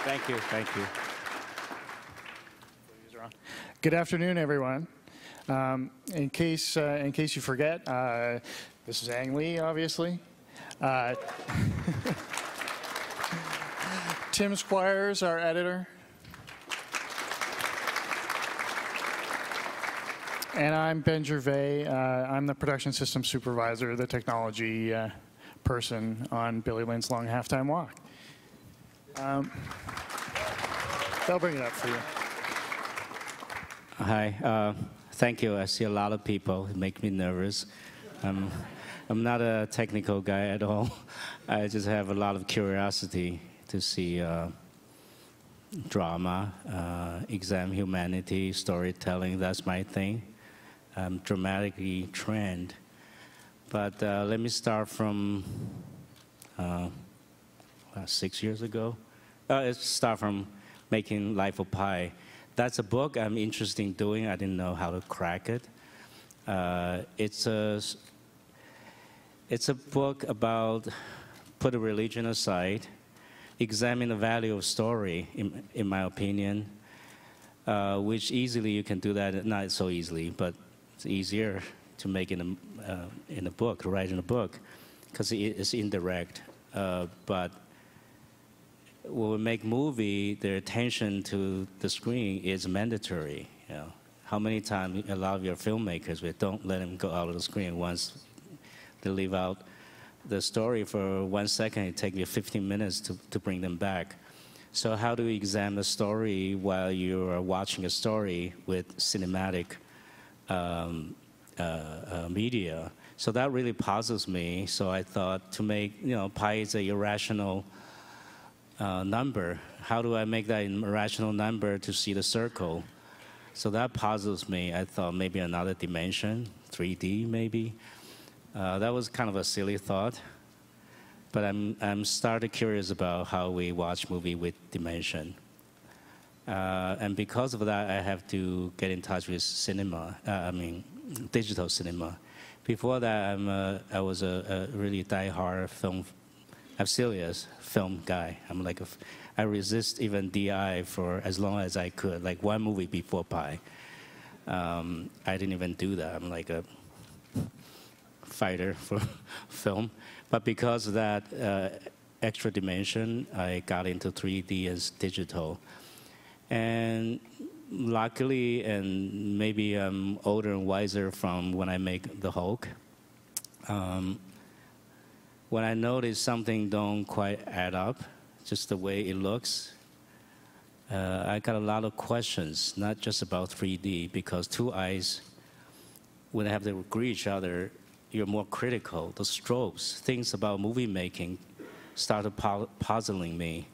Thank you. Thank you. Good afternoon, everyone. In case you forget, this is Ang Lee, obviously. Tim Squires, our editor. And I'm Ben Gervais. I'm the production system supervisor, the technology person on Billy Lynn's Long Halftime Walk. They'll bring it up for you. Hi. Thank you. I see a lot of people. It makes me nervous. I'm not a technical guy at all. I just have a lot of curiosity to see drama, examine humanity, storytelling. That's my thing. I'm dramatically trained. But let me start from 6 years ago. Let's start from making Life of Pi. That's a book I'm interested in doing. I didn't know how to crack it. It's a book about put a religion aside, examine the value of story, in my opinion, which easily you can do that, not so easily, but it's easier to make in a book, to write in a book, because it's indirect. But when we make movie, their attention to the screen is mandatory. You know, how many times a lot of your filmmakers, we don't let them go out of the screen once they leave out the story for 1 second. It takes you 15 minutes to bring them back. So how do you examine the story while you are watching a story with cinematic media? So that really puzzles me. So I thought to make, pi is an irrational number. How do I make that an irrational number to see the circle? So that puzzles me. I thought maybe another dimension, 3D maybe. That was kind of a silly thought. But I'm started curious about how we watch movie with dimension. And because of that, I have to get in touch with cinema, digital cinema. Before that, I was a really die-hard I'm serious film guy. I resist even DI for as long as I could, like one movie before Pi. I didn't even do that. I'm like a fighter for film. But because of that extra dimension, I got into 3D as digital. And luckily, and maybe I'm older and wiser from when I make The Hulk, when I notice something don't quite add up, just the way it looks, I got a lot of questions, not just about 3D, because two eyes, when they have to agree each other, you're more critical. The strokes, things about movie making started puzzling me.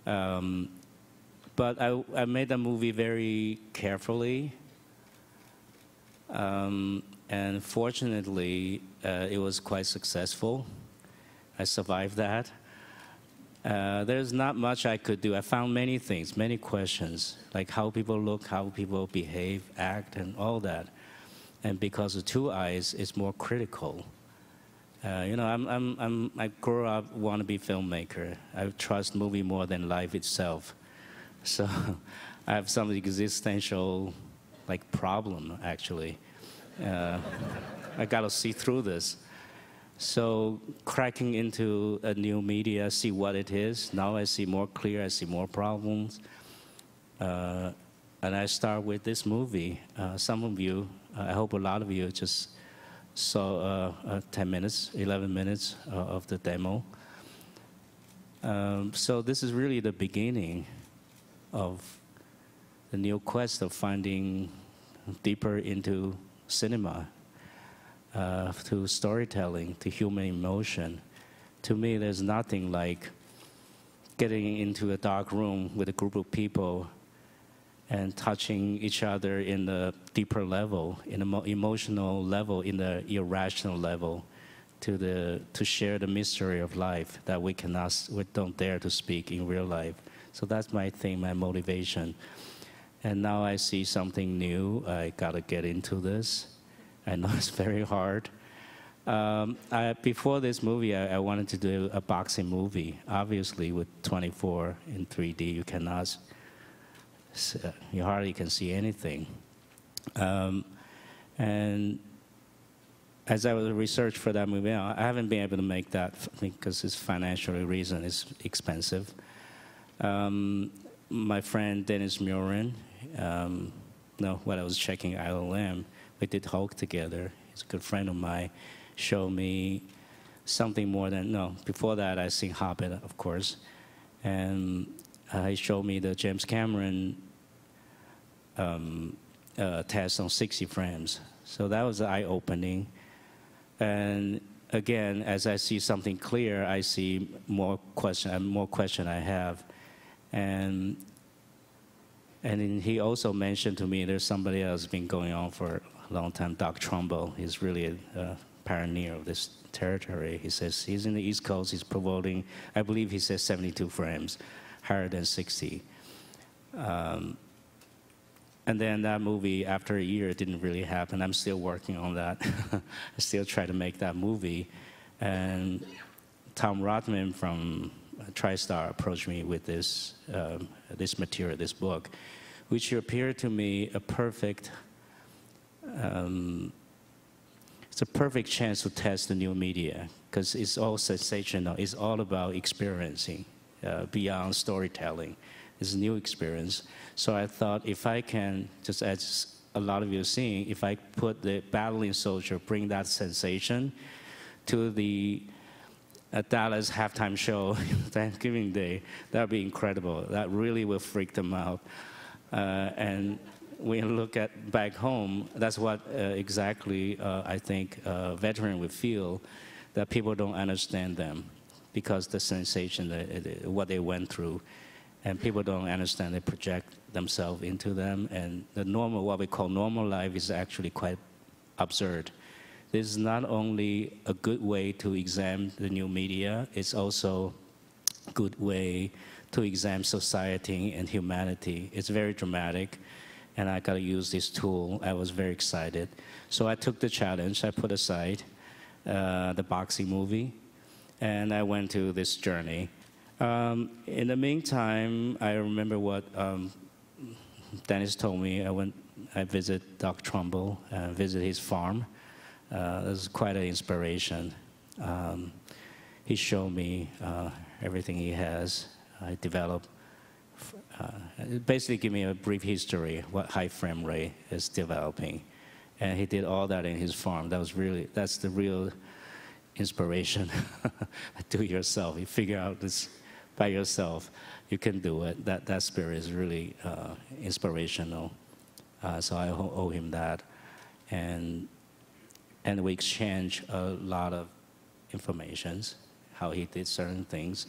But I made the movie very carefully. And fortunately, it was quite successful. I survived that. There's not much I could do. I found many things, many questions, like how people look, how people behave, act, and all that. And because of two eyes, it's more critical. I grew up wannabe filmmaker. I trust movie more than life itself. So I have some existential problem, actually. I got to see through this. So cracking into a new media, see what it is. Now I see more clear, I see more problems. And I start with this movie. Some of you, I hope a lot of you just saw 10 minutes, 11 minutes of the demo. So this is really the beginning of the new quest of finding deeper into cinema, to storytelling, to human emotion. To me, there's nothing like getting into a dark room with a group of people and touching each other in the deeper level, in the emotional level, in the irrational level, to share the mystery of life that we don't dare to speak in real life. So that's my thing, my motivation. And now I see something new. I gotta get into this. I know it's very hard. Before this movie, I wanted to do a boxing movie. Obviously, with 24 in 3D, you cannot, you hardly can see anything. And as I was research for that movie, I haven't been able to make that because it's financially reason, it's expensive. My friend Dennis Murin, when I was checking ILM, we did Hulk together. He's a good friend of mine. Showed me something more than, before that I seen Hobbit, of course. And he showed me the James Cameron test on 60 frames. So that was eye-opening. And again, as I see something clear, I see more question I have. And then he also mentioned to me there's somebody else been going on for a long time, Doc Trumbo. He's really a pioneer of this territory. He says he's in the East Coast, he's promoting, I believe he says 72 frames, higher than 60. And then that movie, after a year, it didn't really happen. I'm still working on that. I still try to make that movie. And Tom Rothman from TriStar approached me with this, this material, this book, which appeared to me a perfect, it's a perfect chance to test the new media, because it's all sensational. It's all about experiencing beyond storytelling. It's a new experience. So I thought if I can, just as a lot of you are seeing, if I put the battling soldier, bring that sensation to the Dallas halftime show Thanksgiving Day, that would be incredible. That really will freak them out. And when you look at back home, that's what exactly I think a veteran would feel, that people don't understand them because the sensation, what they went through. And people don't understand, they project themselves into them. And the normal, what we call normal life, is actually quite absurd. This is not only a good way to examine the new media, it's also a good way to examine society and humanity. It's very dramatic, and I got to use this tool. I was very excited. So I took the challenge. I put aside the boxing movie, and I went to this journey. In the meantime, I remember what Dennis told me. I visited Doc Trumbull, visited his farm. It was quite an inspiration. He showed me everything he has. I developed, basically give me a brief history what high frame rate is developing. And he did all that in his farm. That's the real inspiration. Do it yourself. You figure out this by yourself, you can do it. That spirit is really inspirational. So I owe him that. And we exchange a lot of informations, how he did certain things.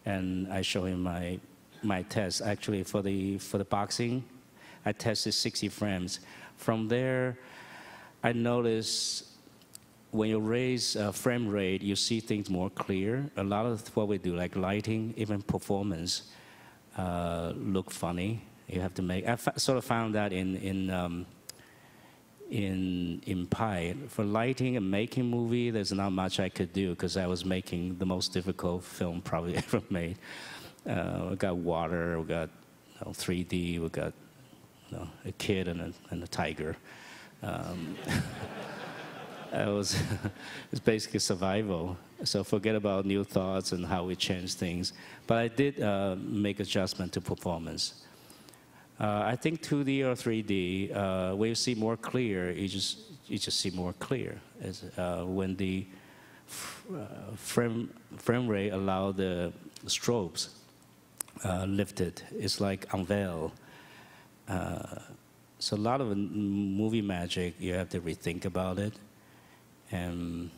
And I show him my test. Actually, for the boxing, I tested 60 frames. From there, I noticed when you raise frame rate, you see things more clear. A lot of what we do, like lighting, even performance, look funny. You have to make. I sort of found that in Pi. For lighting and making movie, there's not much I could do because I was making the most difficult film probably ever made. We got water, we got 3D, we got a kid and a tiger. It's basically survival. So forget about new thoughts and how we change things. But I did make adjustment to performance. I think 2D or 3D, when you see more clear, you just see more clear. When the frame rate allow the strobes lifted, it's like unveil. So a lot of movie magic, you have to rethink about it. And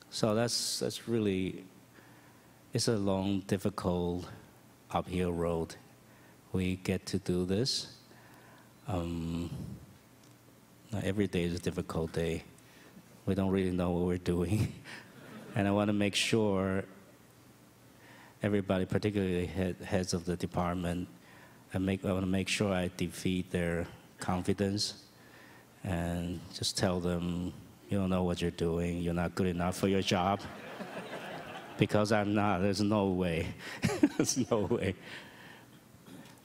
so that's really, it's a long, difficult, uphill road. We get to do this. Not every day is a difficult day. We don't really know what we're doing. And I want to make sure everybody, particularly heads of the department, I want to make sure I defeat their confidence and just tell them You don't know what you're doing. You're not good enough for your job. Because I'm not. There's no way. There's no way.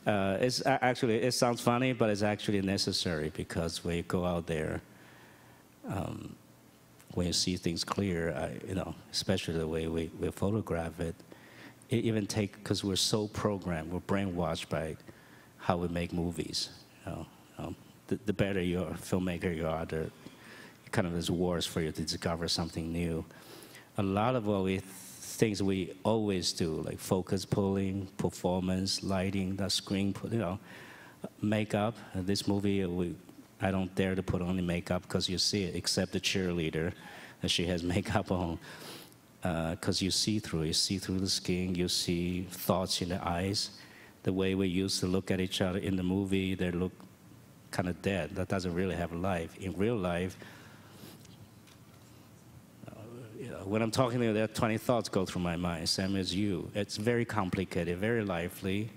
Actually, it sounds funny, but it's actually necessary because when you go out there, when you see things clear, especially the way we photograph it, it even because we're so programmed, we're brainwashed by how we make movies. The better you're a filmmaker you are, the kind of is worse for you to discover something new. A lot of things we always do, like focus pulling, performance, lighting, the screen, makeup. This movie, I don't dare to put on the makeup because you see it, except the cheerleader, and she has makeup on. Because you see through the skin, you see thoughts in the eyes. The way we used to look at each other in the movie, they look kind of dead. That doesn't really have life. In real life, when I'm talking to you, there are 20 thoughts go through my mind, same as you. It's very complicated, very lively,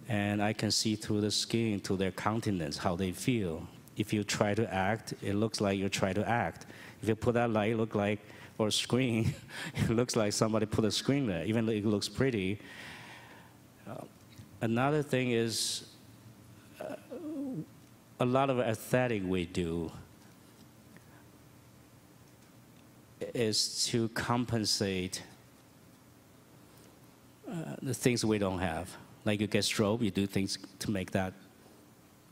and I can see through the skin, to their countenance, how they feel. If you try to act, it looks like you try to act. If you put that light, or a screen, it looks like somebody put a screen there, even though it looks pretty. Another thing is, a lot of aesthetic we do is to compensate the things we don't have. Like you get strobe, you do things to make that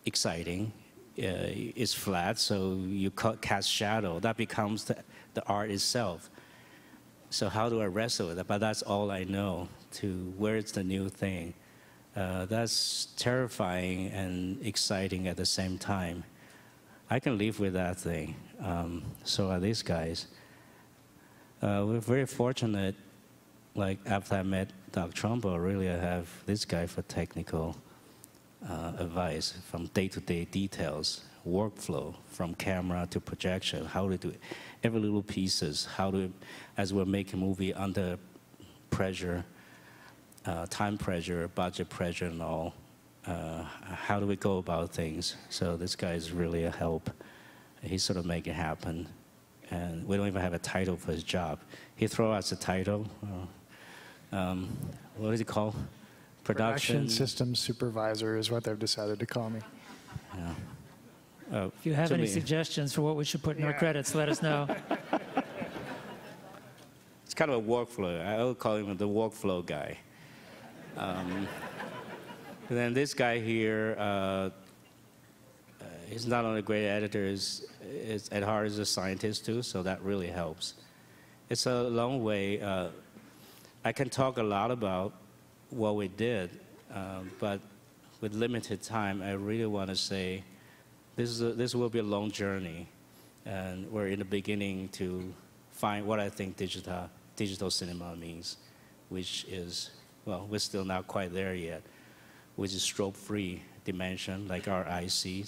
exciting. It's flat, so you cast shadow. That becomes the art itself. So how do I wrestle with that? But that's all I know, where's the new thing. That's terrifying and exciting at the same time. I can live with that thing. So are these guys. We're very fortunate, like after I met Doc Trumbo, really I have this guy for technical advice, from day-to-day details, workflow, from camera to projection, how to do it, every little pieces, as we're making a movie under pressure, time pressure, budget pressure and all, how do we go about things? So this guy is really a help. He sort of make it happen. And we don't even have a title for his job. He throw us a title. What is it called? Production Systems Supervisor is what they've decided to call me. Yeah. If you have any suggestions for what we should put in our credits, let us know. It's kind of a workflow. I would call him the workflow guy. And then this guy here, he's not only a great editor, is at heart is a scientist too, so that really helps. It's a long way. I can talk a lot about what we did, but with limited time, I really want to say this will be a long journey, and we're in the beginning to find what I think digital cinema means, which is, well, we're still not quite there yet, which is strobe-free dimension, like our eyes see,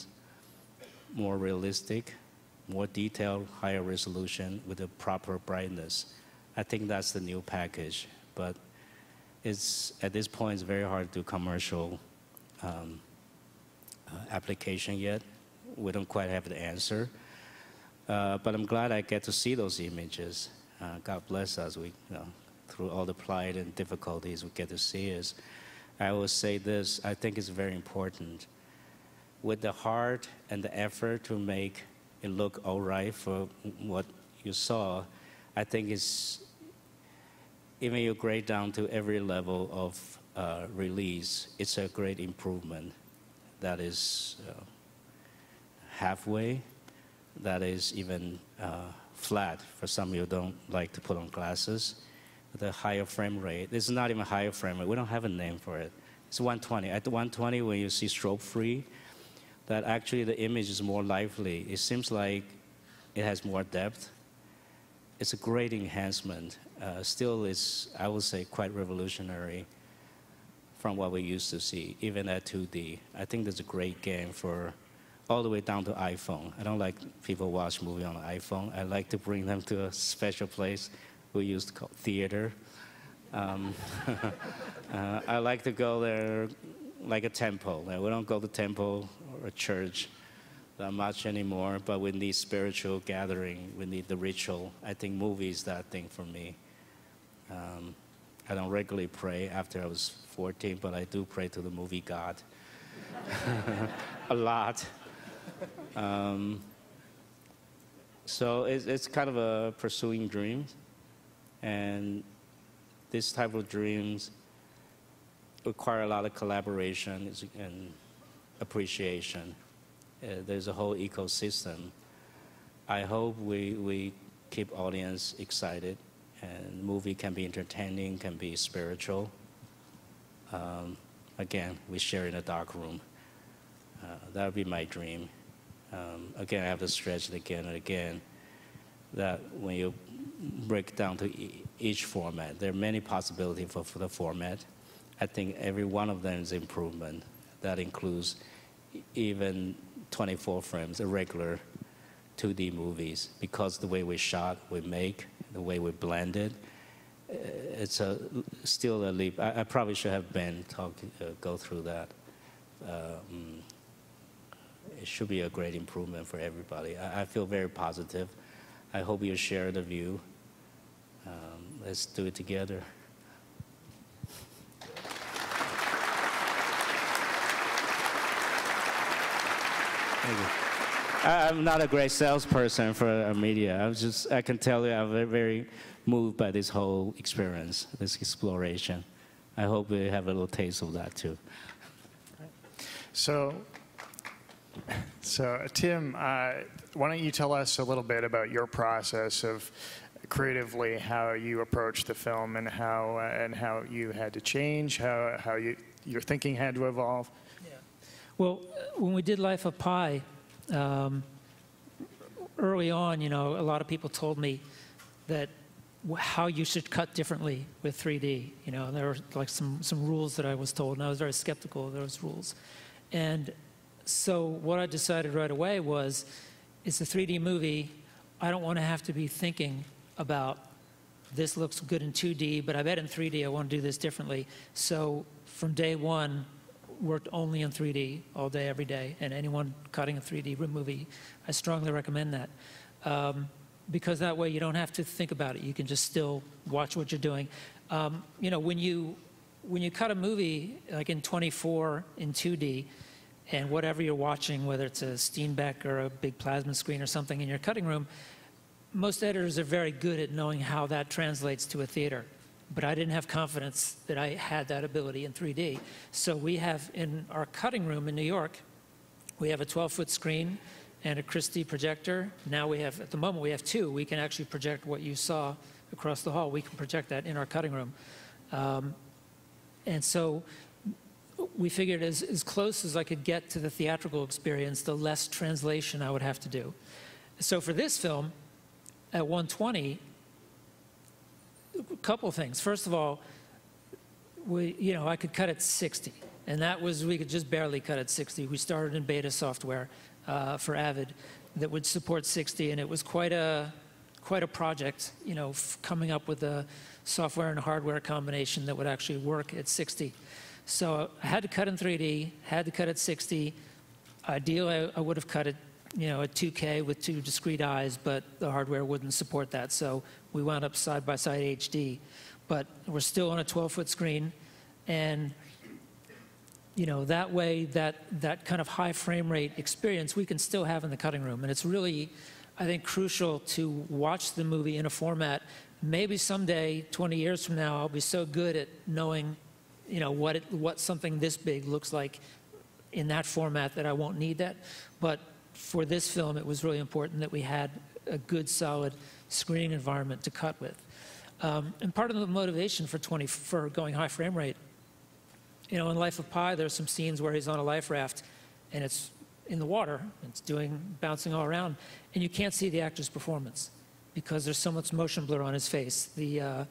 more realistic, more detailed, higher resolution with a proper brightness. I think that's the new package, but at this point, it's very hard to do commercial application yet. We don't quite have the answer, but I'm glad I get to see those images. God bless us. Through all the plight and difficulties, we get to see it. I will say this, I think it's very important. With the heart and the effort to make it look all right for what you saw, I think even you grade down to every level of release, it's a great improvement. That is halfway, that is even flat for some of you who don't like to put on glasses. The higher frame rate, it's not even higher frame rate, we don't have a name for it. It's 120. At the 120, when you see strobe-free, that actually the image is more lively. It seems like it has more depth. It's a great enhancement. Still is, I would say, quite revolutionary from what we used to see, even at 2D. I think that's a great game for all the way down to iPhone. I don't like people watch movie on an iPhone. I like to bring them to a special place we used to call theater. I like to go there like a temple. We don't go to temple or a church. that much anymore, but we need spiritual gathering. We need the ritual. I think movie is that thing for me. I don't regularly pray after I was 14, but I do pray to the movie God a lot. So it's kind of a pursuing dreams, and this type of dreams require a lot of collaboration and appreciation. There's a whole ecosystem. I hope we keep audience excited, and movie can be entertaining, can be spiritual. Again, we share in a dark room. That would be my dream. Again, I have to stretch it again and again, that when you break down to each format, there are many possibilities for the format. I think every one of them is improvement. That includes even 24 frames, irregular 2D movies, because the way we shot, we make, the way we blended, it's still a leap. I probably should have been go through that. It should be a great improvement for everybody. I feel very positive. I hope you share the view. Let's do it together. Thank you. I'm not a great salesperson for media. I can tell you I'm very, very moved by this whole experience, this exploration. I hope we have a little taste of that too. So Tim, why don't you tell us a little bit about your process of creatively how you approached the film and how you had to change, how your thinking had to evolve? Yeah. Well, when we did Life of Pi, early on, a lot of people told me that how you should cut differently with 3D. There were like some rules that I was told, and I was very skeptical of those rules. And so what I decided right away was, it's a 3D movie. I don't want to have to be thinking about, this looks good in 2D, but I bet in 3D I want to do this differently. So from day one, worked only in 3D all day, every day. And anyone cutting a 3D movie, I strongly recommend that. Because that way you don't have to think about it. You can just still watch what you're doing. When you cut a movie, like in 24 in 2D, and whatever you're watching, whether it's a Steenbeck or a big plasma screen or something in your cutting room, most editors are very good at knowing how that translates to a theater. But I didn't have confidence that I had that ability in 3D. So we have, in our cutting room in New York, we have a 12-foot screen and a Christie projector. Now we have, at the moment, we have two. We can actually project what you saw across the hall. We can project that in our cutting room. And so we figured as close as I could get to the theatrical experience, the less translation I would have to do. So for this film, at 120, a couple of things. First of all, I could cut at 60, and that was, we could just barely cut at 60. We started in beta software for Avid that would support 60, and it was quite a project, coming up with a software and hardware combination that would actually work at 60. So I had to cut in 3D, had to cut at 60. Ideally, I would have cut it, at 2K with two discrete eyes, but the hardware wouldn't support that. So we wound up side-by-side HD. But we're still on a 12-foot screen. And, that way, that kind of high frame rate experience we can still have in the cutting room. And it's really, I think, crucial to watch the movie in a format. Maybe someday, 20 years from now, I'll be so good at knowing, what something this big looks like in that format that I won't need that. But for this film, it was really important that we had a good, solid screening environment to cut with. And part of the motivation for going high frame rate, in Life of Pi, there's some scenes where he's on a life raft, and it's in the water, it's bouncing all around, and you can't see the actor's performance because there's so much motion blur on his face. The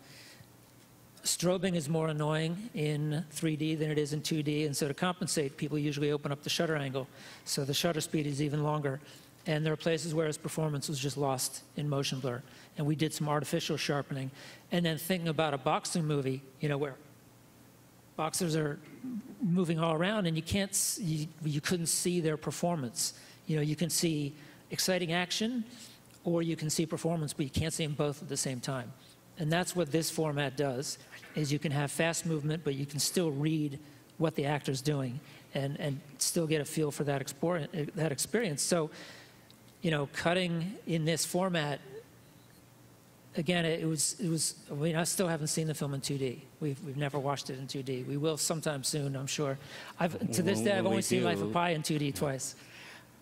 strobing is more annoying in 3D than it is in 2D, and so to compensate, people usually open up the shutter angle, so the shutter speed is even longer. And there are places where his performance was just lost in motion blur. And we did some artificial sharpening. And then thinking about a boxing movie, where boxers are moving all around and you couldn't see their performance. You know, you can see exciting action or you can see performance, but you can't see them both at the same time. And that's what this format does, is you can have fast movement, but you can still read what the actor's doing and still get a feel for that experience. So, you know, cutting in this format, again, it was. I mean, I still haven't seen the film in 2D. We've never watched it in 2D. We will sometime soon, I'm sure. To this day, I've only seen Life of Pi in 2D twice.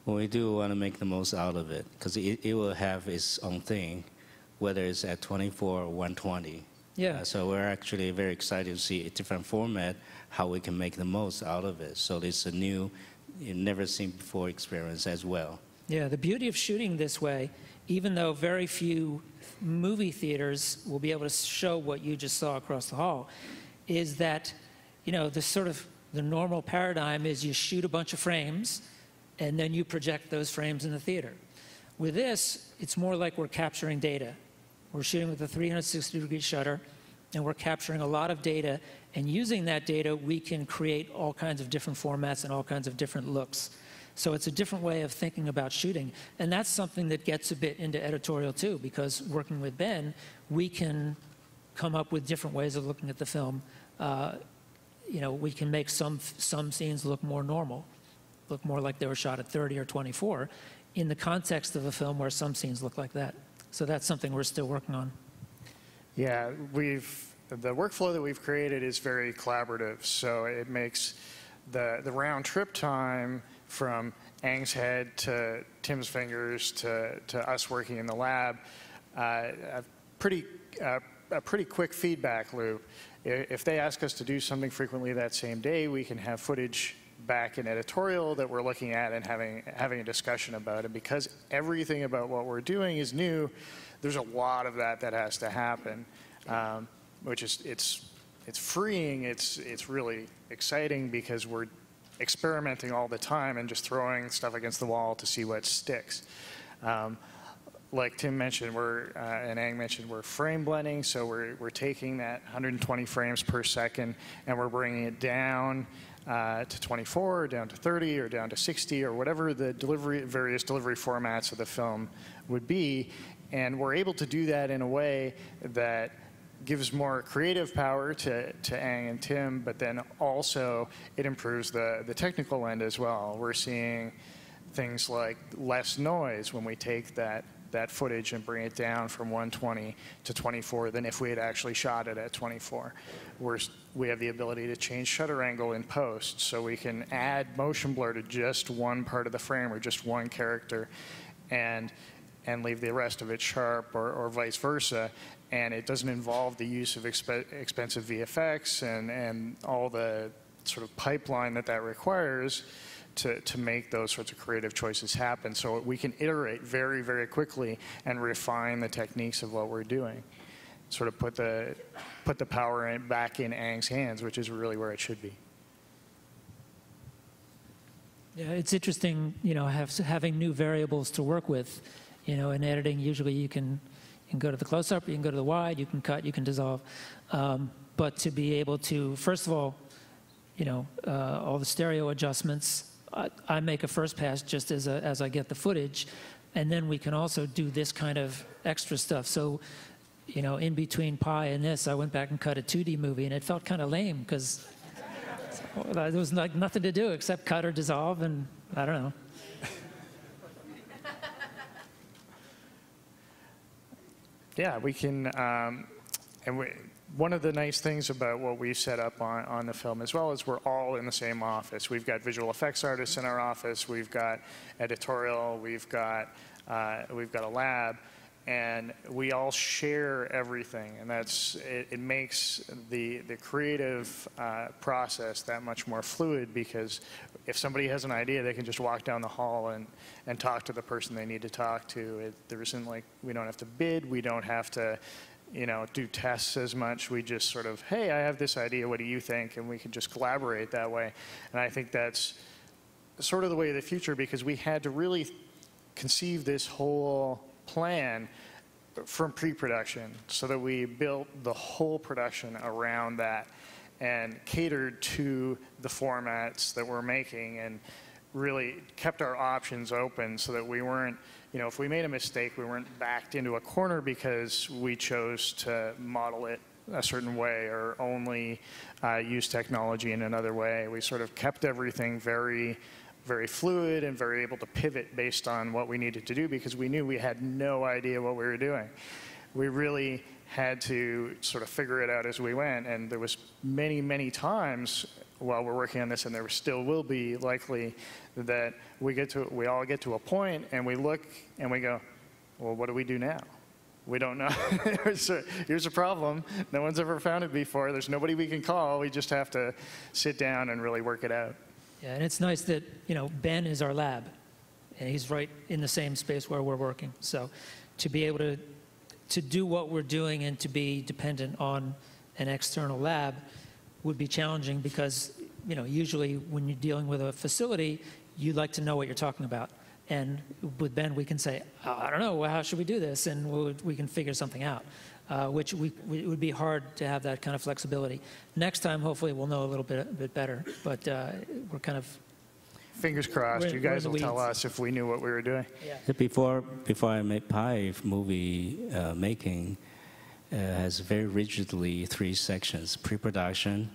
Well, we do want to make the most out of it because it will have its own thing, whether it's at 24 or 120. Yeah. So we're actually very excited to see a different format, how we can make the most out of it. So it's a new, never seen before experience as well. Yeah, the beauty of shooting this way, even though very few movie theaters will be able to show what you just saw across the hall, is that, you know, the normal paradigm is you shoot a bunch of frames and then you project those frames in the theater. With this, it's more like we're capturing data. We're shooting with a 360-degree shutter, and we're capturing a lot of data, and using that data, we can create all kinds of different formats and all kinds of different looks. So it's a different way of thinking about shooting, and that's something that gets a bit into editorial too, because working with Ben, we can come up with different ways of looking at the film. You know, we can make some scenes look more normal, look more like they were shot at 30 or 24, in the context of a film where some scenes look like that. So that's something we're still working on. Yeah, the workflow that we've created is very collaborative, so it makes the round trip time from Aang's head to Tim's fingers to us working in the lab a pretty quick feedback loop. If they ask us to do something frequently that same day, we can have footage back in editorial that we're looking at and having a discussion about it. Because everything about what we're doing is new, there's a lot of that has to happen, which is it's freeing. It's really exciting because we're experimenting all the time and just throwing stuff against the wall to see what sticks. Like Tim mentioned, and Aang mentioned, we're frame blending, so we're taking that 120 frames per second and we're bringing it down to 24, or down to 30, or down to 60, or whatever the various delivery formats of the film would be. And we're able to do that in a way that gives more creative power to Aang and Tim, but then also it improves the technical end as well. We're seeing things like less noise when we take that footage and bring it down from 120 to 24 than if we had actually shot it at 24. We have the ability to change shutter angle in post, so we can add motion blur to just one part of the frame or just one character and leave the rest of it sharp, or vice versa. And it doesn't involve the use of expensive VFX and all the sort of pipeline that requires to make those sorts of creative choices happen. So we can iterate very, very quickly and refine the techniques of what we're doing. Sort of put the power back in Aang's hands, which is really where it should be. Yeah, it's interesting, you know, having new variables to work with. You know, in editing, usually you can go to the close-up, you can go to the wide, you can cut, you can dissolve. But to be able to, first of all, you know, all the stereo adjustments, I make a first pass just as I get the footage, and then we can also do this kind of extra stuff. So, you know, in between Pi and this, I went back and cut a 2D movie, and it felt kind of lame because there was like nothing to do except cut or dissolve, and I don't know. Yeah, we can, one of the nice things about what we've set up on the film as well is we're all in the same office. We've got visual effects artists in our office, we've got editorial, we've got a lab, and we all share everything, and it makes the creative process that much more fluid, because if somebody has an idea, they can just walk down the hall and talk to the person they need to talk to. There isn't like, we don't have to bid, we don't have to, you know, do tests as much. We just sort of, hey, I have this idea, what do you think? And we can just collaborate that way. And I think that's sort of the way of the future, because we had to really conceive this whole plan from pre-production so that we built the whole production around that and catered to the formats that we're making. And really kept our options open so that we weren't, if we made a mistake, we weren't backed into a corner because we chose to model it a certain way or only use technology in another way. We sort of kept everything very, very fluid and very able to pivot based on what we needed to do because we knew we had no idea what we were doing. We really had to sort of figure it out as we went, and there was many, many times while we're working on this, and there still will be likely, that we all get to a point and we look and we go, well, what do we do now? We don't know. Here's a problem. No one's ever found it before. There's nobody we can call. We just have to sit down and really work it out. Yeah, and it's nice that, Ben is our lab, and he's right in the same space where we're working. So to be able to do what we're doing and to be dependent on an external lab would be challenging because, usually when you're dealing with a facility, you like to know what you're talking about. And with Ben, we can say, oh, I don't know, well, how should we do this? And we can figure something out, which it would be hard to have that kind of flexibility. Next time, hopefully, we'll know a little bit better. But we're kind of... Fingers crossed. You guys will tell us if we knew what we were doing. Yeah. Before I made Pi, movie making has very rigidly 3 sections. Pre-production,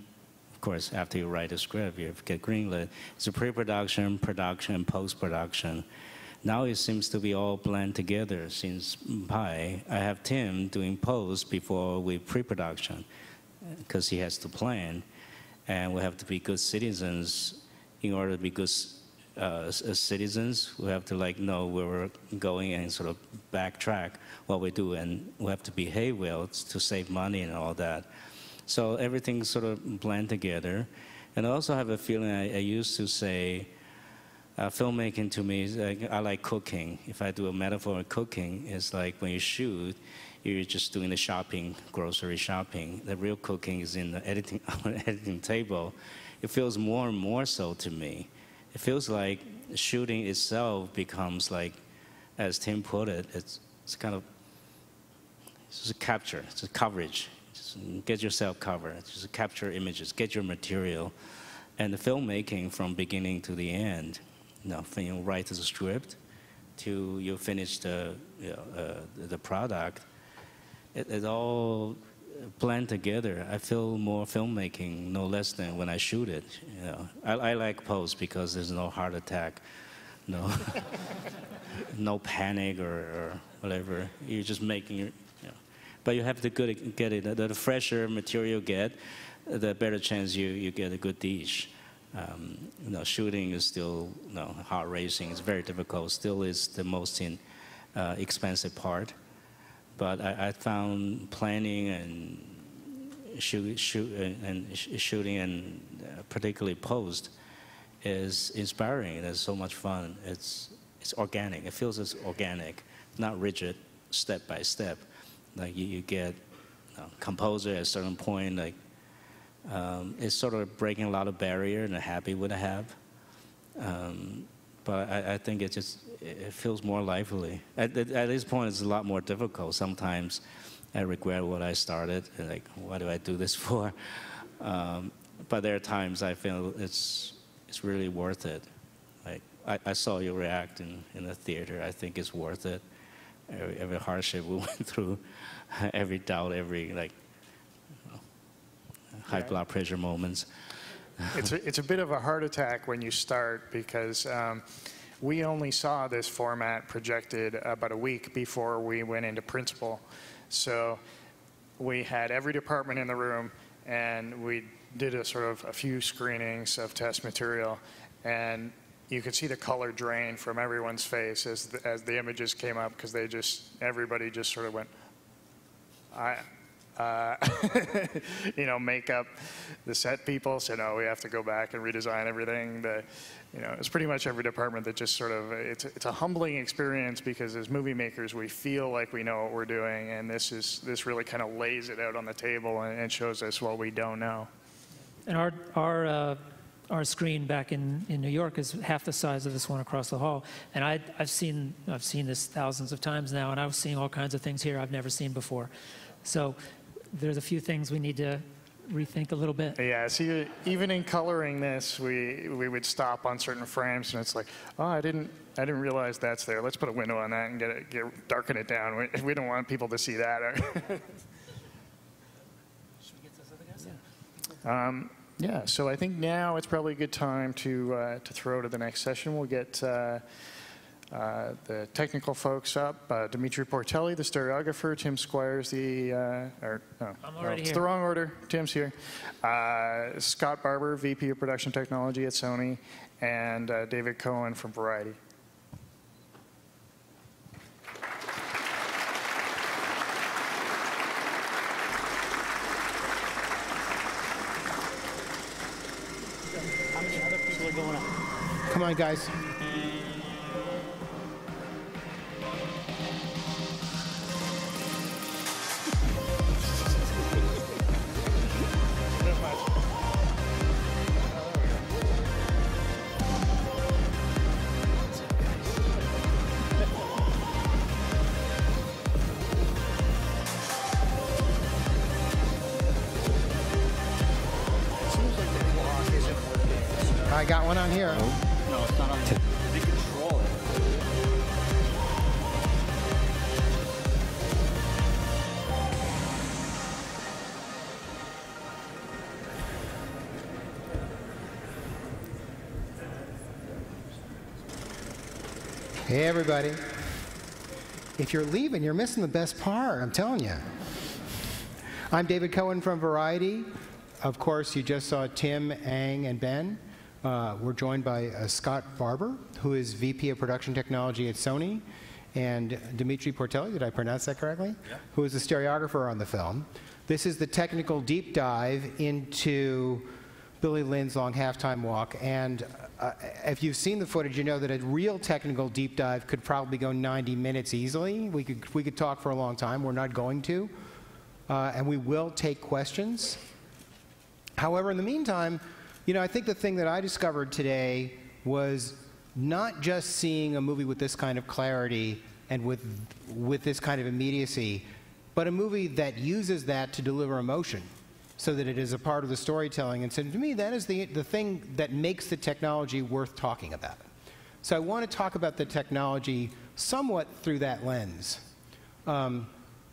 of course, after you write a script, you get greenlit. It's a pre-production, production, and post-production. Now it seems to be all blend together since Pi. I have Tim doing post before we pre-production because he has to plan. And we have to be good citizens. In order to be good as citizens, we have to know where we're going and sort of backtrack what we do, and we have to behave well to save money and all that. So everything sort of blend together. And I also have a feeling I used to say, filmmaking to me is I like cooking. If I do a metaphor of cooking, it's like when you shoot, you're just doing the shopping, grocery shopping. The real cooking is in the editing table. It feels more and more so to me. It feels like shooting itself becomes like, as Tim put it, it's kind of, it's just a capture, it's a coverage. Just get yourself covered, just capture images, get your material. And the filmmaking from beginning to the end, from you write the script to you finish the product, it all blend together. I feel more filmmaking, no less than when I shoot it. I like post because there's no heart attack, no panic or whatever. You're just making your, but you have to get it. The fresher material you get, the better chance you get a good dish. Shooting is still, hard racing is very difficult. Still is the most expensive part. But I found planning and shooting and particularly post is inspiring. It's so much fun. It's organic. It feels as organic, not rigid, step by step. Like you get composer at a certain point. It's sort of breaking a lot of barrier and happy with a have. But I think it feels more lively. At this point, it's a lot more difficult. Sometimes I regret what I started. Why do I do this for? But there are times I feel it's really worth it. I saw you react in the theater. I think it's worth it. Every hardship we went through, every doubt, every high blood pressure moments. It's a bit of a heart attack when you start because we only saw this format projected about a week before we went into principal. So we had every department in the room, and we did a few screenings of test material, and you could see the color drain from everyone's face as the images came up because everybody just sort of went, makeup, the set people said, no, we have to go back and redesign everything. It's pretty much every department that just it's a humbling experience because as movie makers, we feel like we know what we're doing, and this really kind of lays it out on the table and shows us what we don't know. And our screen back in New York is half the size of this one across the hall. And I've seen this thousands of times now, and I was seeing all kinds of things here I've never seen before. So there's a few things we need to rethink a little bit. Yeah, see, even in coloring this, we would stop on certain frames, and it's like, oh, I didn't realize that's there. Let's put a window on that and darken it down. We don't want people to see that. Should we get those other guys? Yeah, so I think now it's probably a good time to throw to the next session. We'll get the technical folks up. Dimitri Portelli, the stereographer. Tim Squires, I'm already it's here. the wrong order. Tim's here. Scott Barber, VP of Production Technology at Sony, and David Cohen from Variety. Come on, guys. I got one on here. No, it's not on. They control it. Hey, everybody. If you're leaving, you're missing the best part, I'm telling you. I'm David Cohen from Variety. Of course, you just saw Tim, Ang, and Ben. We're joined by Scott Barber, who is VP of Production Technology at Sony, and Dimitri Portelli, did I pronounce that correctly? Yeah. Who is the stereographer on the film. This is the technical deep dive into Billy Lynn's Long Halftime Walk. And if you've seen the footage, you know that a real technical deep dive could probably go 90 minutes easily. We could talk for a long time. We're not going to. And we will take questions. However, in the meantime, you know, I think the thing that I discovered today was not just seeing a movie with this kind of clarity and with this kind of immediacy, but a movie that uses that to deliver emotion so that it is a part of the storytelling. And so to me, that is the thing that makes the technology worth talking about. So I want to talk about the technology somewhat through that lens. I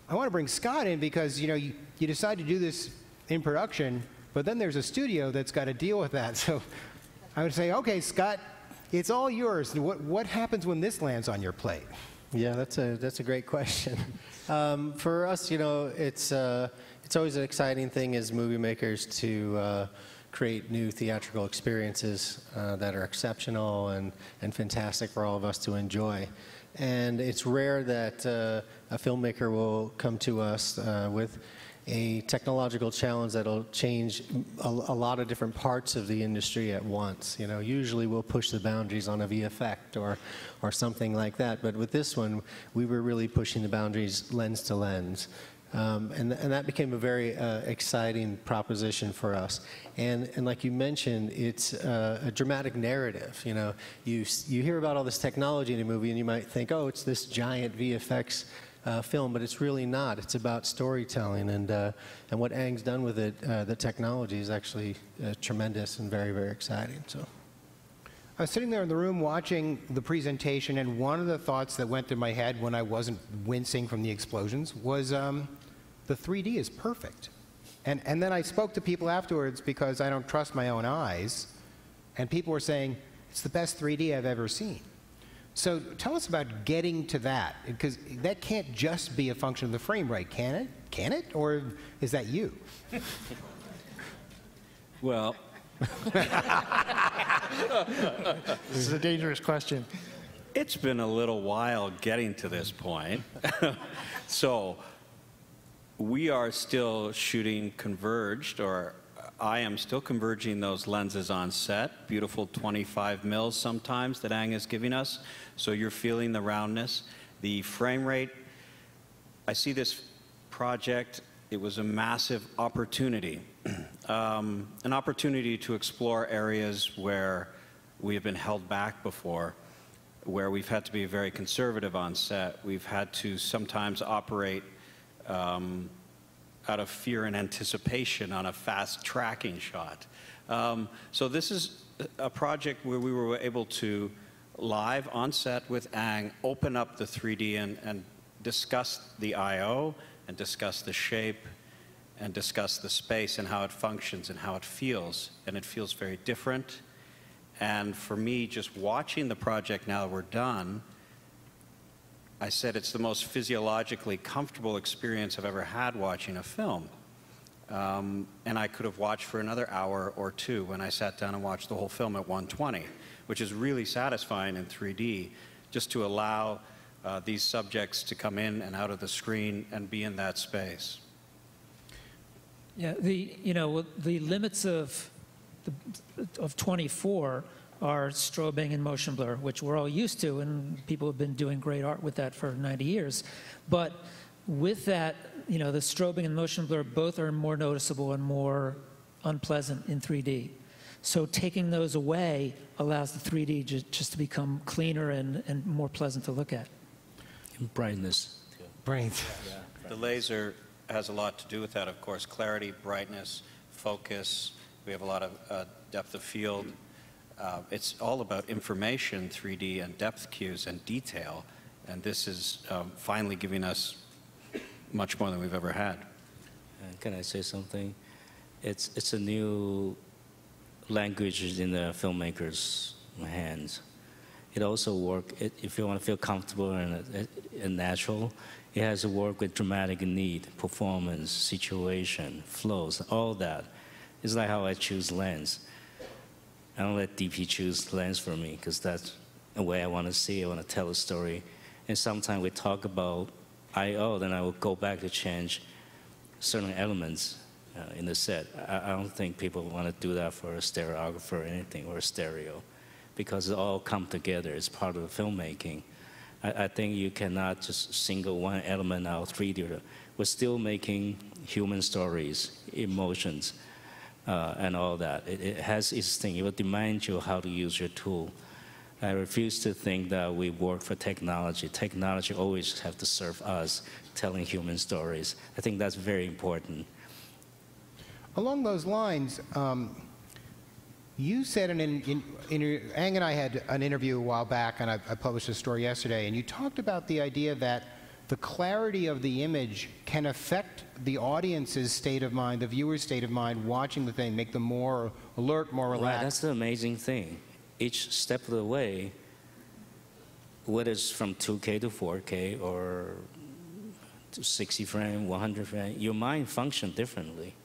want to bring Scott in because, you know, you decide to do this in production, but then there's a studio that's got to deal with that. So I would say, okay, Scott, it's all yours. What happens when this lands on your plate? Yeah, that's a great question. For us, you know, it's always an exciting thing as movie makers to create new theatrical experiences that are exceptional and fantastic for all of us to enjoy. And it's rare that a filmmaker will come to us with a technological challenge that'll change a lot of different parts of the industry at once. You know, usually we'll push the boundaries on a VFX or something like that. But with this one, we were really pushing the boundaries lens to lens. And that became a very exciting proposition for us. And like you mentioned, it's a dramatic narrative. You know, you hear about all this technology in a movie, and you might think, oh, it's this giant VFX film, but it's really not. It's about storytelling, and what Ang's done with it, the technology is actually tremendous and very, very exciting. So. I was sitting there in the room watching the presentation, and one of the thoughts that went through my head when I wasn't wincing from the explosions was the 3D is perfect. And then I spoke to people afterwards because I don't trust my own eyes, and people were saying, it's the best 3D I've ever seen. So tell us about getting to that, because that can't just be a function of the frame rate, can it? Can it? Or is that you? Well, This is a dangerous question. it's been a little while getting to this point. So we are still shooting converged, or I am still converging those lenses on set, beautiful 25 mils sometimes that Ang is giving us. So you're feeling the roundness. The frame rate, I see this project, it was a massive opportunity. An opportunity to explore areas where we have been held back before, where we've had to be very conservative on set. We've had to sometimes operate out of fear and anticipation on a fast tracking shot. So this is a project where we were able to, live on set with Ang, open up the 3D and discuss the I/O and discuss the shape and discuss the space and how it functions and how it feels. And it feels very different. And for me, just watching the project now that we're done, I said it's the most physiologically comfortable experience I've ever had watching a film. And I could have watched for another hour or two when I sat down and watched the whole film at 120, which is really satisfying in 3D, just to allow these subjects to come in and out of the screen and be in that space. Yeah, the limits of 24 are strobing and motion blur, which we're all used to, and people have been doing great art with that for 90 years. But with that, the strobing and motion blur both are more noticeable and more unpleasant in 3D. So taking those away allows the 3D just to become cleaner and more pleasant to look at. And brightness. Brains. The laser has a lot to do with that, of course. Clarity, brightness, focus. We have a lot of depth of field. It's all about information, 3D, and depth cues and detail. And this is finally giving us much more than we've ever had. Can I say something? It's a new language in the filmmakers' hands. It also works, if you want to feel comfortable and natural, it has to work with dramatic need, performance, situation, flows, all that. It's like how I choose lens. I don't let DP choose lens for me because that's the way I want to see it, I want to tell a story. And sometimes we talk about I/O, then I will go back to change certain elements in the set. I don't think people want to do that for a stereographer or anything, or a stereo, because it all come together. It's part of the filmmaking. I think you cannot just single one element out, 3D. We're still making human stories, emotions, and all that. It has its thing. It will demand you how to use your tool. I refuse to think that we work for technology. Technology always have to serve us, telling human stories. I think that's very important. Along those lines, you said Ang and I had an interview a while back, and I published a story yesterday, and you talked about the idea that the clarity of the image can affect the audience's state of mind, the viewer's state of mind, watching the thing, make them more alert, more relaxed. Right, that's the amazing thing. Each step of the way, whether it's from 2K to 4K or to 60 frame, 100 frame, your mind functions differently.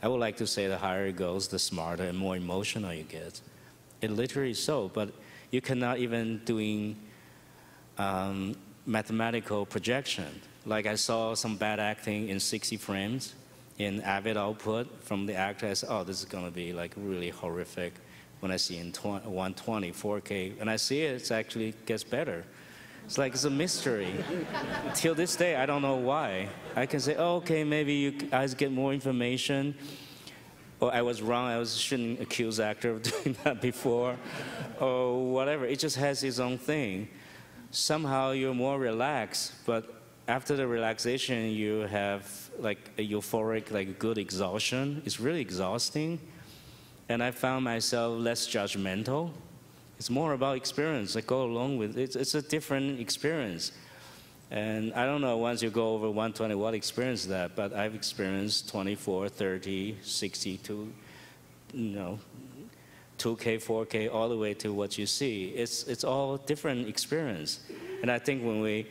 I would like to say the higher it goes, the smarter and more emotional you get. It literally is so, but you cannot even doing mathematical projection. Like I saw some bad acting in 60 frames in Avid output from the actor. I said, oh, this is going to be like really horrific. When I see in 120, 4K, and I see it, it actually gets better. It's like it's a mystery. Till this day, I don't know why. I can say, oh, okay, maybe you guys get more information, or I was wrong, I shouldn't accuse actor of doing that before, or whatever. It just has its own thing. Somehow you're more relaxed, but after the relaxation, you have like a euphoric, like good exhaustion. It's really exhausting. And I found myself less judgmental. It's more about experience. I go along with it. It's a different experience. And I don't know, once you go over 120, what experience is that? But I've experienced 24, 30, 62, 2K, 4K, all the way to what you see. It's all different experience. And I think when we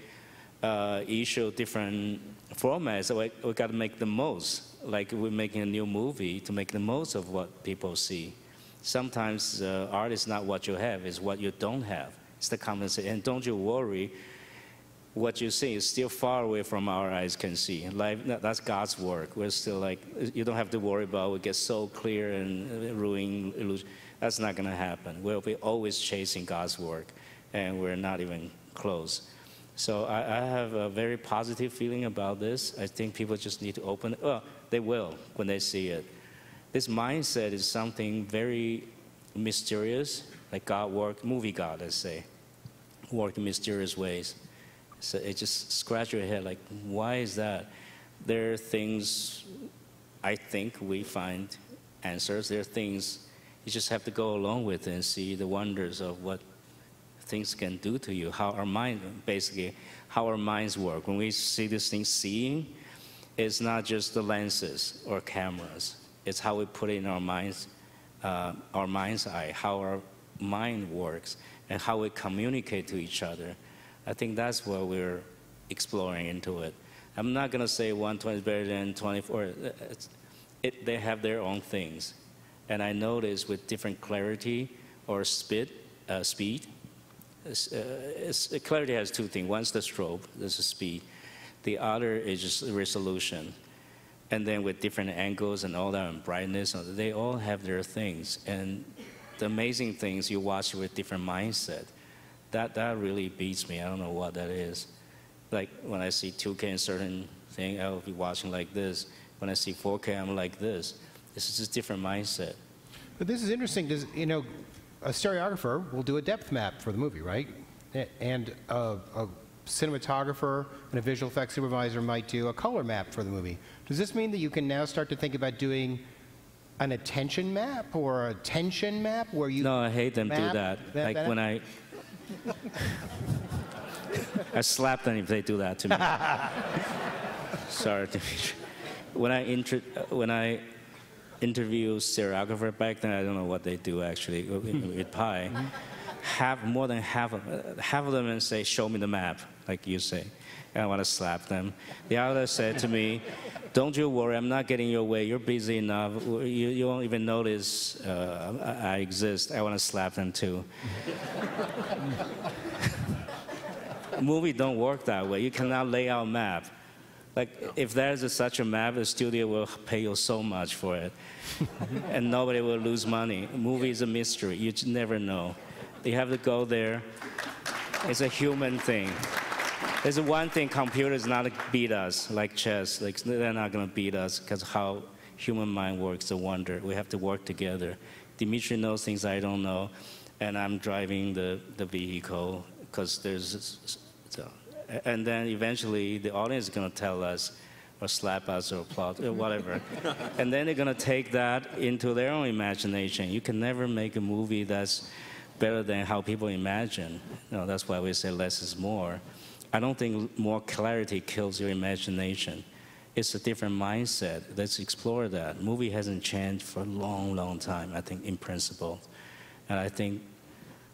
issue different formats, we got to make the most. Like we're making a new movie to make the most of what people see. Sometimes art is not what you have, it's what you don't have. It's the compensation. And don't you worry, what you see is still far away from our eyes can see. That's God's work. We're still like, you don't have to worry about we get so clear and ruin illusion. That's not going to happen. We'll be always chasing God's work, and we're not even close. So I have a very positive feeling about this. I think people just need to open it. Well, they will when they see it. This mindset is something very mysterious, like God worked, movie God, let's say, worked in mysterious ways. So it just scratch your head, like, why is that? there are things I think we find answers. There are things you just have to go along with and see the wonders of what things can do to you, how our mind, basically, how our minds work. When we see these things, seeing, it's not just the lenses or cameras. It's how we put it in our mind's eye, how our mind works, and how we communicate to each other. I think that's what we're exploring into it. I'm not going to say 120 is better than 24. They have their own things. And I notice with different clarity or speed, clarity has two things. One's the strobe, that's the speed. The other is just resolution. And then with different angles and all that, and brightness, they all have their things. And the amazing things you watch with different mindset, that really beats me. I don't know what that is. Like when I see 2K in certain thing, I'll be watching like this. When I see 4K, I'm like this. This is just different mindset. But this is interesting. Does, you know, a stereographer will do a depth map for the movie, right? And a cinematographer and a visual effects supervisor might do a color map for the movie. Does this mean that you can now start to think about doing an attention map or a tension map where you... No, I hate them do that. Like when I slap them if they do that to me. Sorry, Dimitri. When I interview stereographer back then, I don't know what they do actually with Pi. More than half of them say, "Show me the map," like you say. And I want to slap them. The other said to me, "Don't you worry, I'm not getting your way. You're busy enough. You won't even notice I exist." I want to slap them too. Movie don't work that way. You cannot lay out a map. Like, if there's such a map, the studio will pay you so much for it. And nobody will lose money. A movie is a mystery. You just never know. You have to go there. It's a human thing. There's one thing, computers not beat us, like chess. Like, they're not going to beat us because how human mind works, the wonder. We have to work together. Dimitri knows things I don't know, and I'm driving the vehicle because there's... And then eventually the audience is going to tell us or slap us or applaud or whatever. And then they're going to take that into their own imagination. You can never make a movie that's better than how people imagine. You know, that's why we say less is more. I don't think more clarity kills your imagination. It's a different mindset. Let's explore that. Movie hasn't changed for a long, long time, I think, in principle. And I think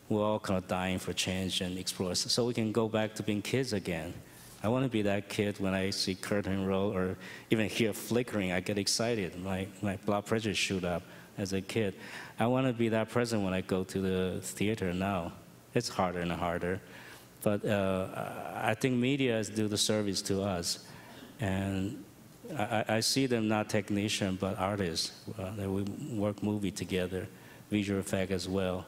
we're all kind of dying for change and explore, so we can go back to being kids again. I want to be that kid when I see curtain roll or even hear flickering, I get excited. My blood pressure shoot up as a kid. I want to be that person when I go to the theater now. It's harder and harder. But I think media do the service to us. And I see them not technicians, but artists. That we work movie together, visual effect as well.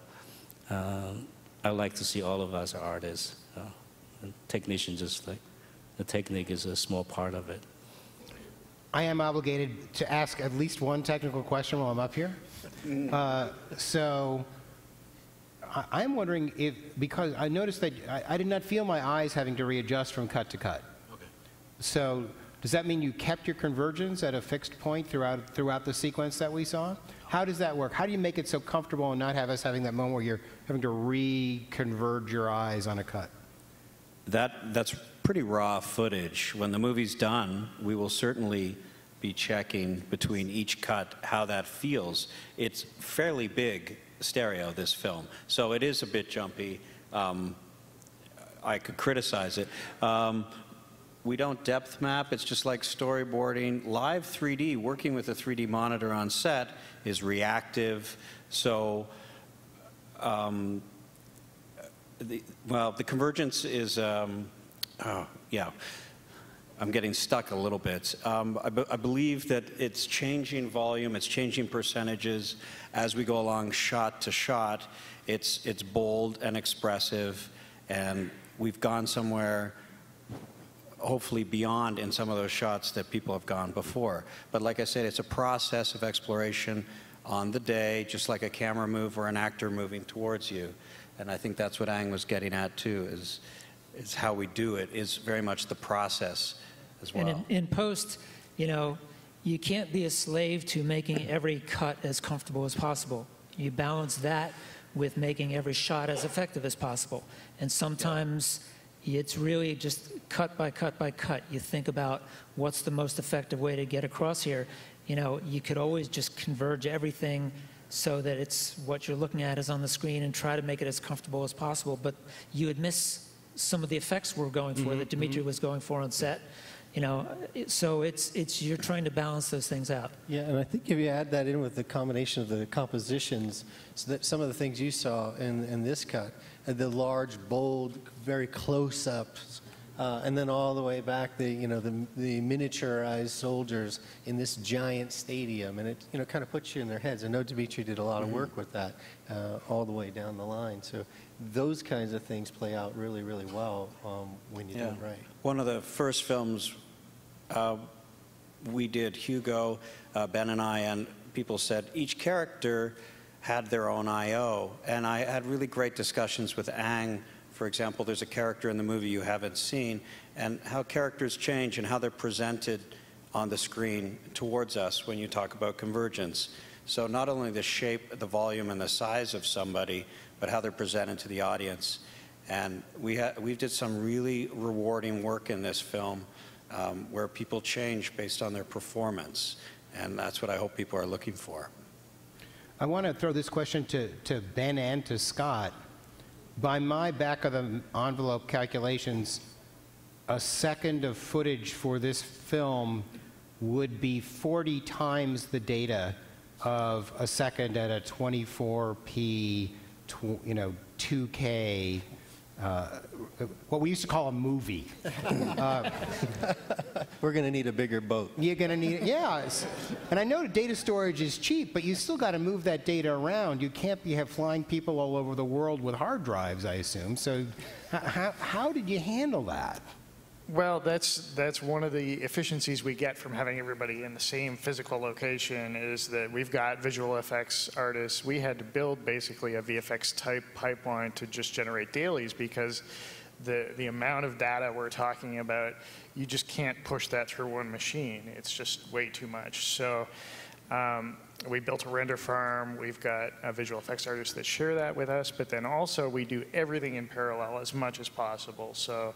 I like to see all of us are artists. Technicians, just like the technique is a small part of it. I am obligated to ask at least one technical question while I'm up here. So I'm wondering if, because I noticed that I did not feel my eyes having to readjust from cut to cut. Okay. So does that mean you kept your convergence at a fixed point throughout the sequence that we saw? How does that work? How do you make it so comfortable and not have us having that moment where you're having to reconverge your eyes on a cut? That's pretty raw footage. When the movie's done, we will certainly be checking between each cut how that feels. It's fairly big stereo, this film, so it is a bit jumpy. I could criticize it. We don't depth map. It's just like storyboarding. Live 3D, working with a 3D monitor on set, is reactive. So, the convergence is, yeah, I'm getting stuck a little bit. I believe that it's changing volume, it's changing percentages as we go along shot to shot. It's bold and expressive, and we've gone somewhere hopefully beyond in some of those shots that people have gone before. But like I said, it's a process of exploration on the day, just like a camera move or an actor moving towards you. And I think that's what Ang was getting at too, is how we do it is very much the process as well. And in post, you can't be a slave to making every cut as comfortable as possible. You balance that with making every shot as effective as possible. And sometimes it's really just cut by cut by cut. You think about what's the most effective way to get across here. You could always just converge everything so that it's what you're looking at is on the screen and try to make it as comfortable as possible. But you would miss some of the effects we're going for, that Dimitri was going for on set. So it's you're trying to balance those things out. Yeah, and I think if you add that in with the combination of the compositions, so that some of the things you saw in this cut, the large, bold, very close-ups, and then all the way back, the miniaturized soldiers in this giant stadium, and it kind of puts you in their heads. I know Dimitri did a lot of work with that all the way down the line. So those kinds of things play out really, really well when you do it right. One of the first films we did, Hugo, Ben and I, and people said each character had their own I.O. And I had really great discussions with Ang. For example, there's a character in the movie you haven't seen, and how characters change and how they're presented on the screen towards us when you talk about convergence. So not only the shape, the volume, and the size of somebody, but how they're presented to the audience. And we did some really rewarding work in this film where people change based on their performance. And that's what I hope people are looking for. I want to throw this question to Ben and to Scott. By my back of the envelope calculations, a second of footage for this film would be 40 times the data of a second at a 24p, 2K, what we used to call a movie. We're going to need a bigger boat. You're going to need it, yeah. And I know data storage is cheap, but you still got to move that data around. You can't have flying people all over the world with hard drives, I assume. So how did you handle that? Well, that's one of the efficiencies we get from having everybody in the same physical location is that we've got visual effects artists. We had to build basically a VFX type pipeline to just generate dailies because the amount of data we're talking about, you just can't push that through one machine. It's just way too much. So we built a render farm. We've got visual effects artists that share that with us, but then also we do everything in parallel as much as possible. So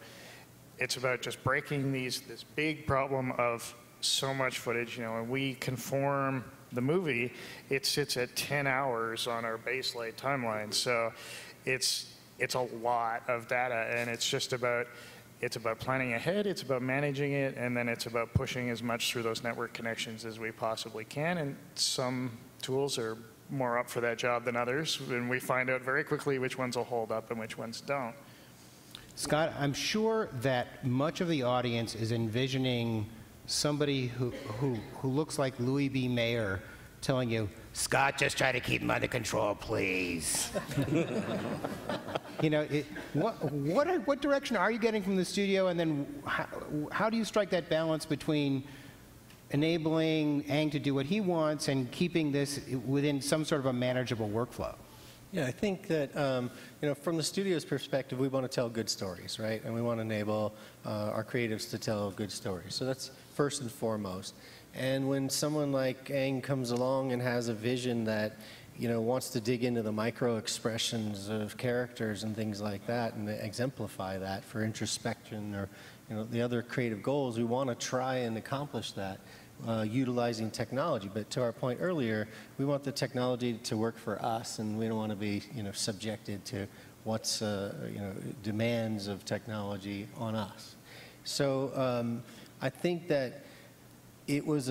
it's about just breaking this big problem of so much footage. When we conform the movie, it sits at 10 hours on our baseline timeline. So it's a lot of data, and it's about planning ahead, it's about managing it, and then it's about pushing as much through those network connections as we possibly can. And some tools are more up for that job than others, and we find out very quickly which ones will hold up and which ones don't. Scott, I'm sure that much of the audience is envisioning somebody who looks like Louis B. Mayer telling you, Scott, just try to keep him under control, please. What direction are you getting from the studio, and then how do you strike that balance between enabling Ang to do what he wants and keeping this within some sort of a manageable workflow? Yeah, I think that from the studio's perspective, we want to tell good stories, right? And we want to enable our creatives to tell good stories. So that's first and foremost. And when someone like Ang comes along and has a vision that wants to dig into the micro expressions of characters and things like that, and exemplify that for introspection or the other creative goals, we want to try and accomplish that. Utilizing technology, but to our point earlier, we want the technology to work for us, and we don't want to be, subjected to what's, demands of technology on us. So I think that it was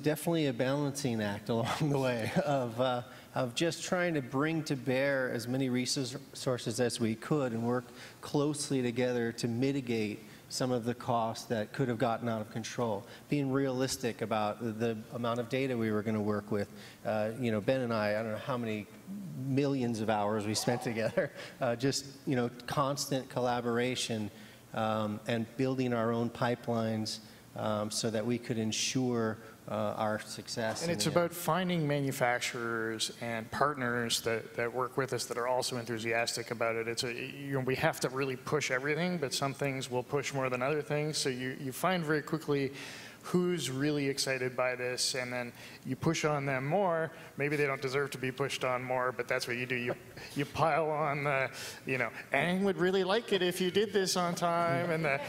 definitely a balancing act along the way of just trying to bring to bear as many resources as we could and work closely together to mitigate some of the costs that could have gotten out of control, being realistic about the amount of data we were going to work with. Ben and I don't know how many millions of hours we spent together, just constant collaboration and building our own pipelines so that we could ensure our success. And it's about finding manufacturers and partners that work with us that are also enthusiastic about it. It's we have to really push everything, but some things will push more than other things. So you find very quickly who's really excited by this, and then you push on them more. Maybe they don't deserve to be pushed on more, but that's what you do. You pile on the, Ang would really like it if you did this on time, and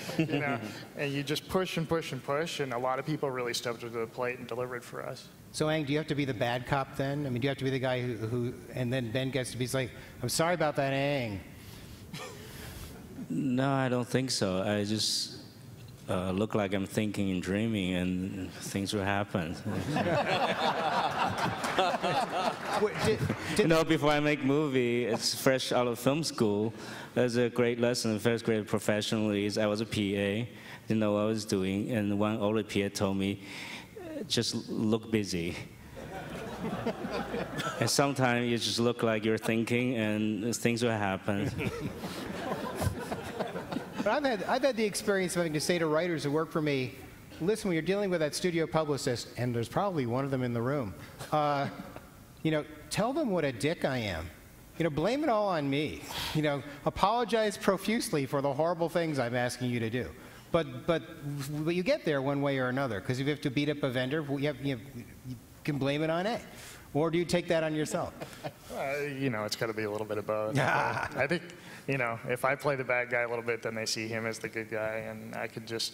and you just push and push and push, and a lot of people really stepped to the plate and delivered for us. So, Ang, do you have to be the bad cop then? I mean, do you have to be the guy who and then Ben gets to be like, I'm sorry about that, Ang. No, I don't think so. I just look like I'm thinking and dreaming, and things will happen. Before I make movie, it's fresh out of film school. There's a great lesson in first grade professionally. I was a PA, didn't know what I was doing, and one older PA told me, just look busy. And sometimes you just look like you're thinking, and things will happen. But I've had the experience of having to say to writers who work for me, listen, when you're dealing with that studio publicist, and there's probably one of them in the room, tell them what a dick I am. Blame it all on me. Apologize profusely for the horrible things I'm asking you to do. But you get there one way or another, because if you have to beat up a vendor, you can blame it on A. Or do you take that on yourself? It's got to be a little bit of both. I think, if I play the bad guy a little bit, then they see him as the good guy, and I could just,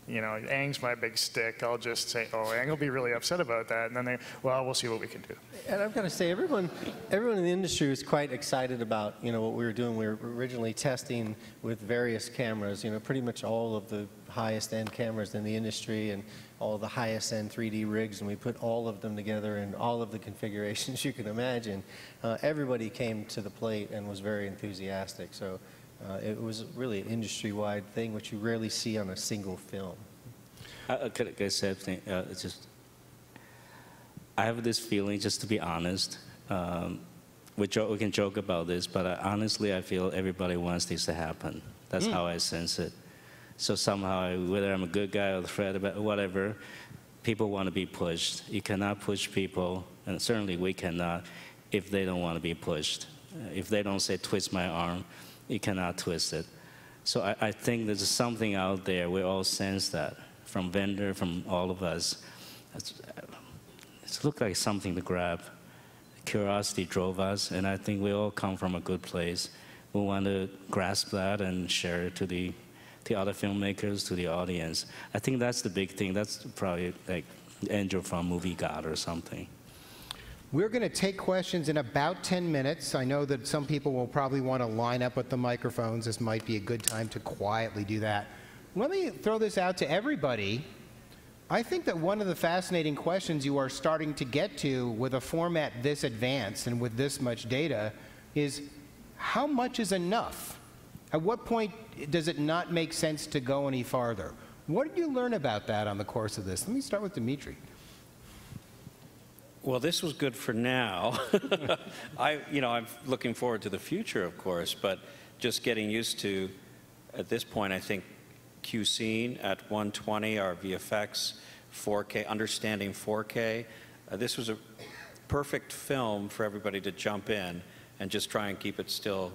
Ang's my big stick. I'll just say, oh, Ang will be really upset about that, and then we'll see what we can do. And I've got to say, everyone in the industry was quite excited about, what we were doing. We were originally testing with various cameras, pretty much all of the highest end cameras in the industry and all the highest end 3D rigs, and we put all of them together in all of the configurations you can imagine. Everybody came to the plate and was very enthusiastic. So it was really an industry-wide thing, which you rarely see on a single film. Could I say something? I have this feeling, just to be honest, we can joke about this, but honestly, I feel everybody wants this to happen. That's how I sense it. So somehow, whether I'm a good guy or a threat, whatever, people want to be pushed. You cannot push people, and certainly we cannot, if they don't want to be pushed. If they don't say, twist my arm, you cannot twist it. So I think there's something out there. We all sense that, from vendor, from all of us. It's looked like something to grab. Curiosity drove us, and I think we all come from a good place. We want to grasp that and share it to the other filmmakers, to the audience. I think that's the big thing. That's probably like Andrew from Movie God or something. We're going to take questions in about 10 minutes. I know that some people will probably want to line up with the microphones. This might be a good time to quietly do that. Let me throw this out to everybody. I think that one of the fascinating questions you are starting to get to with a format this advanced and with this much data is, how much is enough? At what point does it not make sense to go any farther? What did you learn about that on the course of this? Let me start with Dimitri. Well, this was good for now. I'm looking forward to the future, of course, but just getting used to, at this point, I think, Q-Scene at 120, our VFX, 4K, understanding 4K. This was a perfect film for everybody to jump in and just try and keep it still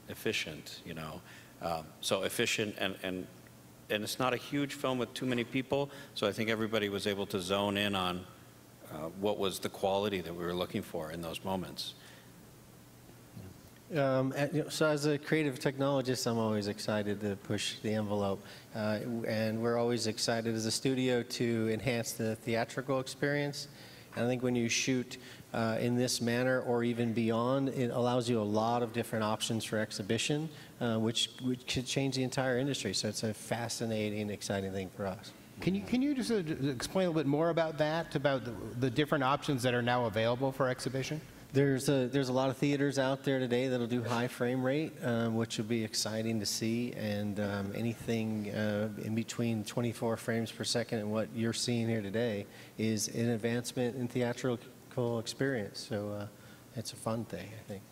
efficient, so efficient, and it's not a huge film with too many people, so I think everybody was able to zone in on what was the quality that we were looking for in those moments. So as a creative technologist, I'm always excited to push the envelope, and we're always excited as a studio to enhance the theatrical experience. And I think when you shoot in this manner or even beyond, it allows you a lot of different options for exhibition, which could change the entire industry. So it's a fascinating, exciting thing for us. Can you just explain a little bit more about that, about the different options that are now available for exhibition? There's a lot of theaters out there today that'll do high frame rate, which will be exciting to see, and anything in between 24 frames per second and what you're seeing here today is an advancement in theatrical experience. So it's a fun thing, I think.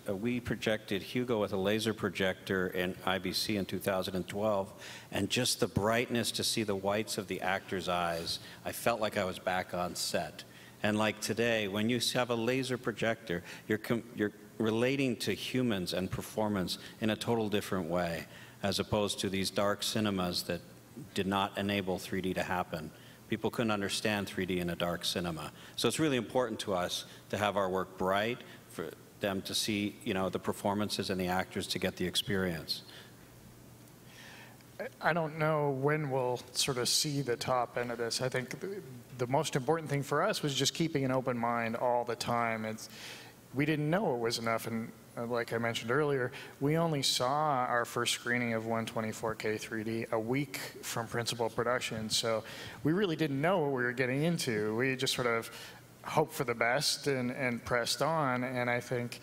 we projected Hugo with a laser projector in IBC in 2012, and just the brightness to see the whites of the actors' eyes, I felt like I was back on set. And like today, when you have a laser projector, you're relating to humans and performance in a total different way, as opposed to these dark cinemas that did not enable 3D to happen. People couldn't understand 3D in a dark cinema. So it's really important to us to have our work bright, for them to see, you know, the performances and the actors to get the experience. I don't know when we'll sort of see the top end of this. I think the most important thing for us was just keeping an open mind all the time. We didn't know it was enough, and like I mentioned earlier, we only saw our first screening of 124K 3D a week from principal production, so we really didn't know what we were getting into. We just sort of hoped for the best and pressed on, and I think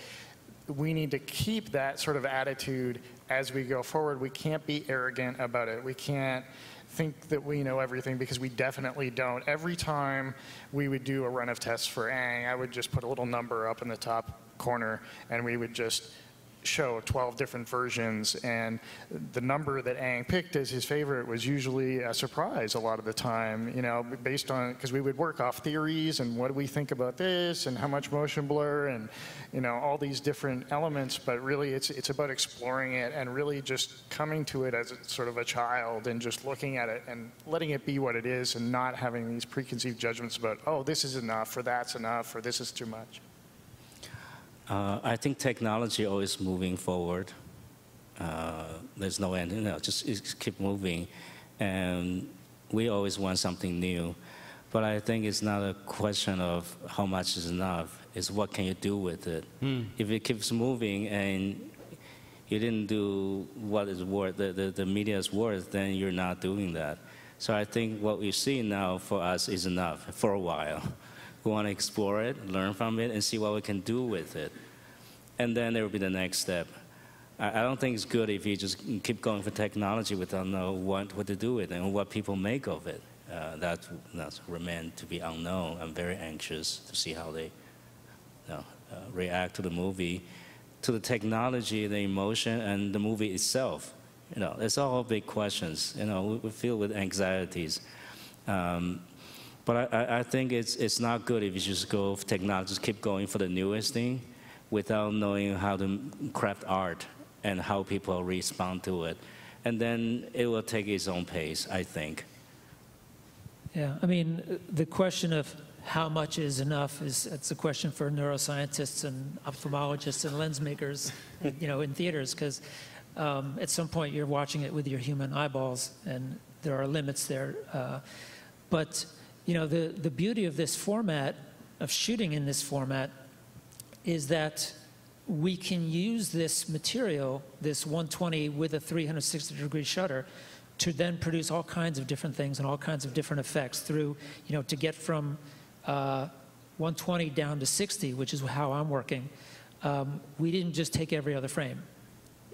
we need to keep that sort of attitude as we go forward. We can't be arrogant about it. We can't think that we know everything, because we definitely don't. Every time we would do a run of tests for Aang, I would just put a little number up in the top corner, and we would just show 12 different versions, and the number that Aang picked as his favorite was usually a surprise a lot of the time, you know, based on, because we would work off theories and what do we think about this and how much motion blur and, you know, all these different elements, but really it's about exploring it and really just coming to it as a, sort of a child, and just looking at it and letting it be what it is, and not having these preconceived judgments about, oh, this is enough, or that's enough, or this is too much. I think technology always moving forward. There's no end, you know, just keep moving. And we always want something new. But I think it's not a question of how much is enough, it's what can you do with it. If it keeps moving and you didn't do what is worth, the media is worth, then you're not doing that. So I think what we see now for us is enough for a while. We want to explore it, learn from it, and see what we can do with it. And then there will be the next step. I don't think it's good if you just keep going for technology without knowing what to do with it and what people make of it. That's remain to be unknown. I'm very anxious to see how they react to the movie, to the technology, the emotion, and the movie itself. You know, it's all big questions. You know, we feel with anxieties. But I think it's not good if you just go for technology, just keep going for the newest thing without knowing how to craft art and how people respond to it. And then it will take its own pace, I think. Yeah, I mean, the question of how much is enough it's a question for neuroscientists and ophthalmologists and lens makers, you know, in theaters, because at some point you're watching it with your human eyeballs, and there are limits there. But you know, the beauty of this format, of shooting in this format, is that we can use this material, this 120 with a 360-degree shutter, to then produce all kinds of different things and all kinds of different effects through, you know, to get from 120 down to 60, which is how I'm working. We didn't just take every other frame.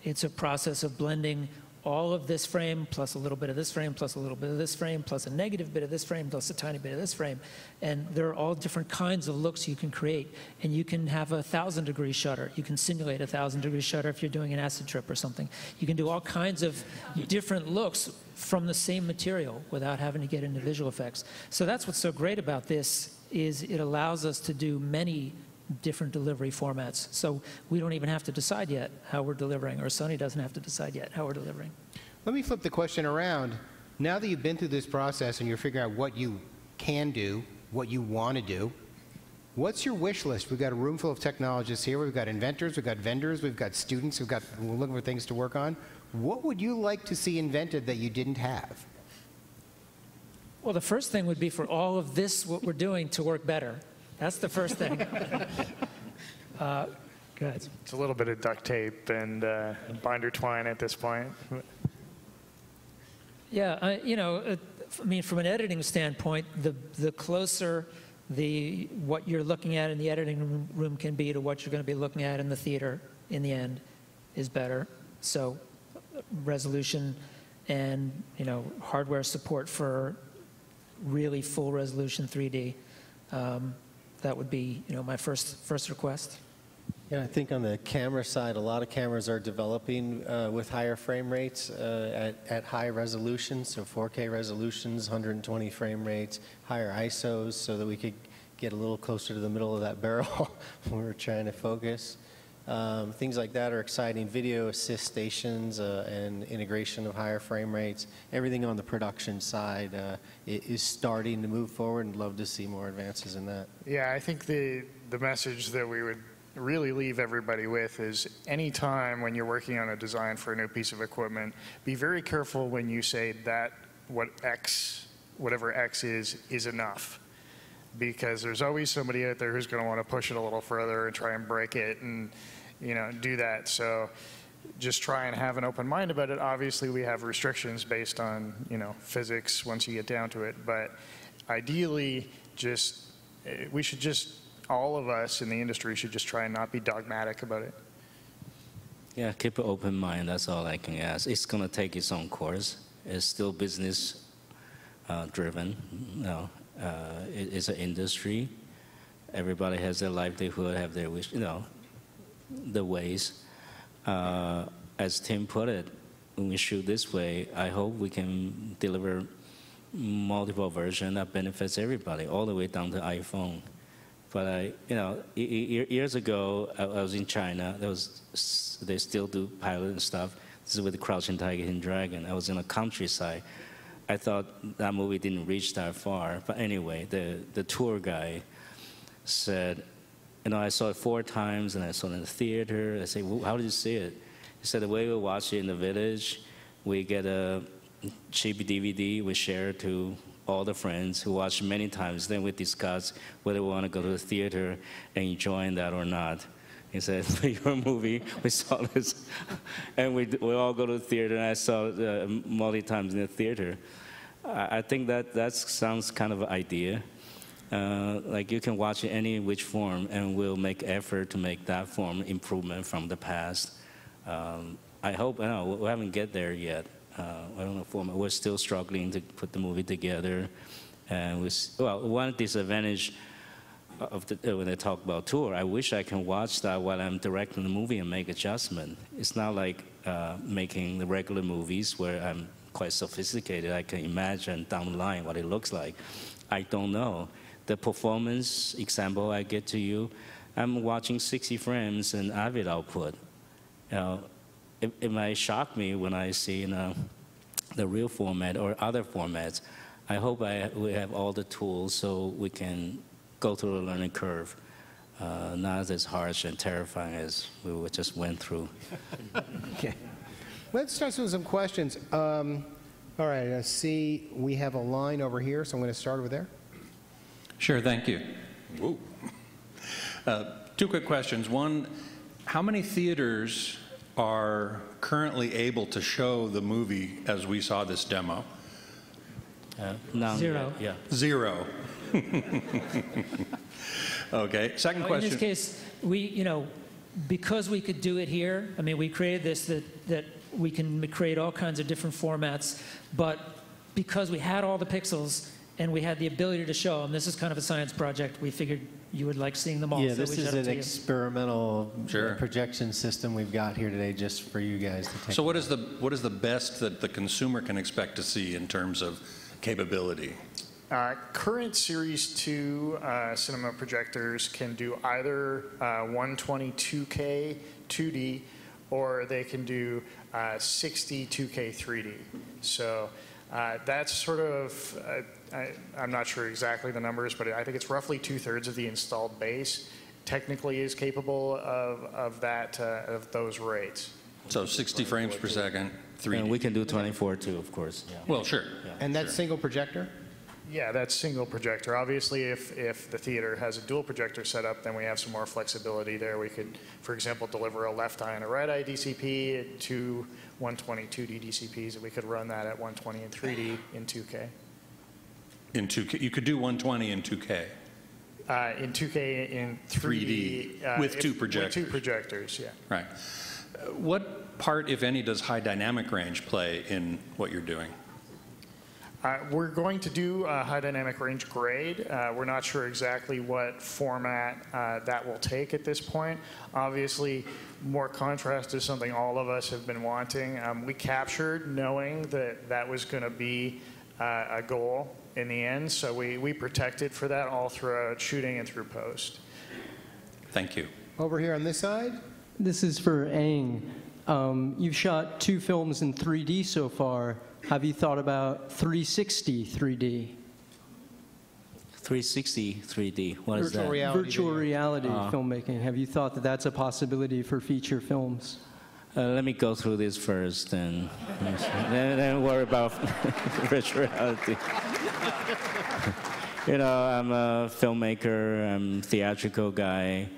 It's a process of blending all of this frame, plus a little bit of this frame, plus a little bit of this frame, plus a negative bit of this frame, plus a tiny bit of this frame. And there are all different kinds of looks you can create. And you can have a 1,000-degree shutter. You can simulate a 1,000-degree shutter if you're doing an acid trip or something. You can do all kinds of different looks from the same material without having to get into visual effects. So that's what's so great about this, is it allows us to do many different delivery formats. So we don't even have to decide yet how we're delivering, or Sony doesn't have to decide yet how we're delivering. Let me flip the question around. Now that you've been through this process and you're figuring out what you can do, what you want to do, what's your wish list? We've got a room full of technologists here. We've got inventors, we've got vendors, we've got students who we're looking for things to work on. What would you like to see invented that you didn't have? Well, the first thing would be for all of this, what we're doing, to work better. That's the first thing. Go ahead. It's a little bit of duct tape and binder twine at this point. Yeah, you know, I mean, from an editing standpoint, the closer what you're looking at in the editing room can be to what you're going to be looking at in the theater in the end is better. So resolution and, you know, hardware support for really full resolution 3D. That would be, you know, my first request. Yeah, I think on the camera side, a lot of cameras are developing with higher frame rates at high resolutions, so 4K resolutions, 120 frame rates, higher ISOs, so that we could get a little closer to the middle of that barrel when we're trying to focus. Things like that are exciting. Video assist stations and integration of higher frame rates. Everything on the production side is starting to move forward, and love to see more advances in that. Yeah, I think the message that we would really leave everybody with is anytime when you're working on a design for a new piece of equipment, be very careful when you say that whatever X is enough. Because there's always somebody out there who's going to want to push it a little further and try and break it and, do that. So just try and have an open mind about it. Obviously, we have restrictions based on, physics once you get down to it. But ideally, we should just, all of us in the industry should just try and not be dogmatic about it. Yeah, keep an open mind. That's all I can ask. It's going to take its own course. It's still business driven. It's an industry. Everybody has their livelihood, have their wish, the ways. As Tim put it, when we shoot this way, I hope we can deliver multiple versions that benefits everybody, all the way down to iPhone. But years ago, I was in China. They still do pilot and stuff. This is with the Crouching Tiger, Hidden Dragon. I was in the countryside. I thought that movie didn't reach that far. But anyway, the tour guy said, I saw it 4 times, and I saw it in the theater. I said, well, how did you see it? He said, the way we watch it in the village, we get a cheap DVD, we share it to all the friends who watch many times. Then we discuss whether we want to go to the theater and enjoy that or not. He said, for your movie, we saw this, and we all go to the theater, and I saw it multiple times in the theater. I think that sounds kind of an idea. Like you can watch it any which form, and we'll make effort to make that form improvement from the past. I hope, we haven't get there yet. I don't know, format. We're still struggling to put the movie together. And one disadvantage of when they talk about tour, I wish I can watch that while I'm directing the movie and make adjustment. It's not like making the regular movies where I'm quite sophisticated. I can imagine down the line what it looks like. I don't know. The performance example I get to you, I'm watching 60 frames and Avid output. It might shock me when I see the real format or other formats. I hope we have all the tools so we can go through the learning curve, not as harsh and terrifying as we just went through. Okay. Let's start with some questions. All right, I see we have a line over here, so I'm going to start over there. Sure, thank you. Whoa. 2 quick questions. One, how many theaters are currently able to show the movie as we saw this demo? None. 0. Yeah. 0. Okay. Second question. In this case, because we could do it here, we created this that we can create all kinds of different formats, but because we had all the pixels and we had the ability to show them, this is kind of a science project, we figured you would like seeing them all. Yeah, so this is an experimental projection system we've got here today just for you guys to take. So what is the best that the consumer can expect to see in terms of capability? Current Series 2 cinema projectors can do either 120 2K 2D, or they can do 60 2K 3D. So that's sort of, I'm not sure exactly the numbers, but I think it's roughly 2/3 of the installed base technically is capable of those rates. So 60 frames per second, 3D. And we can do 24 too, of course. Yeah. Well, sure. Yeah. And that's single projector? Yeah, that's single projector. Obviously, if the theater has a dual projector setup, then we have some more flexibility there. We could, for example, deliver a left eye and a right eye DCP to 120 2D DCPs, and we could run that at 120 and 3D in 2K. In 2K, you could do 120 in 2K. In 2K in 3D. With 2 projectors. With 2 projectors, yeah. Right. What part, if any, does high dynamic range play in what you're doing? We're going to do a high dynamic range grade. We're not sure exactly what format that will take at this point. Obviously, more contrast is something all of us have been wanting. We captured knowing that that was going to be a goal in the end, so we protected for that all throughout shooting and through post. Thank you. Over here on this side. This is for Aang. You've shot 2 films in 3D so far. Have you thought about 360 3D? 360 3D. What is that? Virtual reality Ah. filmmaking. Have you thought that that's a possibility for feature films? Let me go through this first, and then worry about virtual reality. You know, I'm a filmmaker. I'm a theatrical guy.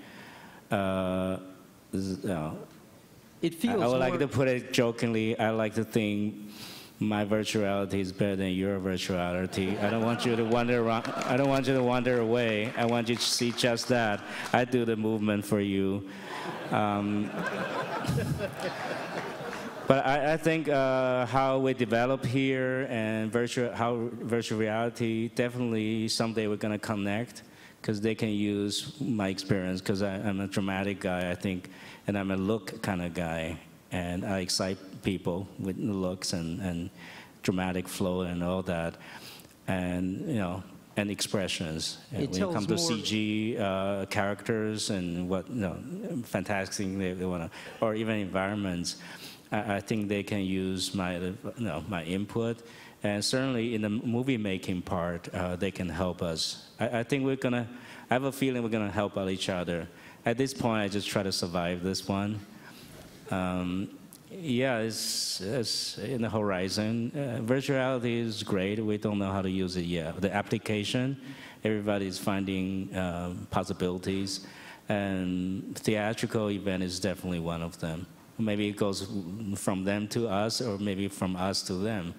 It feels I would more, like to put it jokingly. I like to think my virtual reality is better than your virtual reality. I don't want you to wander around. I don't want you to wander away. I want you to see just that. I do the movement for you. But I think how we develop here and how virtual reality, definitely someday we're going to connect, because they can use my experience, because I'm a dramatic guy, I think, and I'm a look kind of guy, and I excite people with looks and dramatic flow and all that, and and expressions. And when it comes to CG characters and what fantastic thing they want to, or even environments, I think they can use my my input, and certainly in the movie making part, they can help us. I think I have a feeling we're gonna help out each other. At this point, I just try to survive this one. Yeah, it's in the horizon. Virtual reality is great. We don't know how to use it yet. The application, everybody's finding possibilities, and theatrical event is definitely one of them. Maybe it goes from them to us, or maybe from us to them.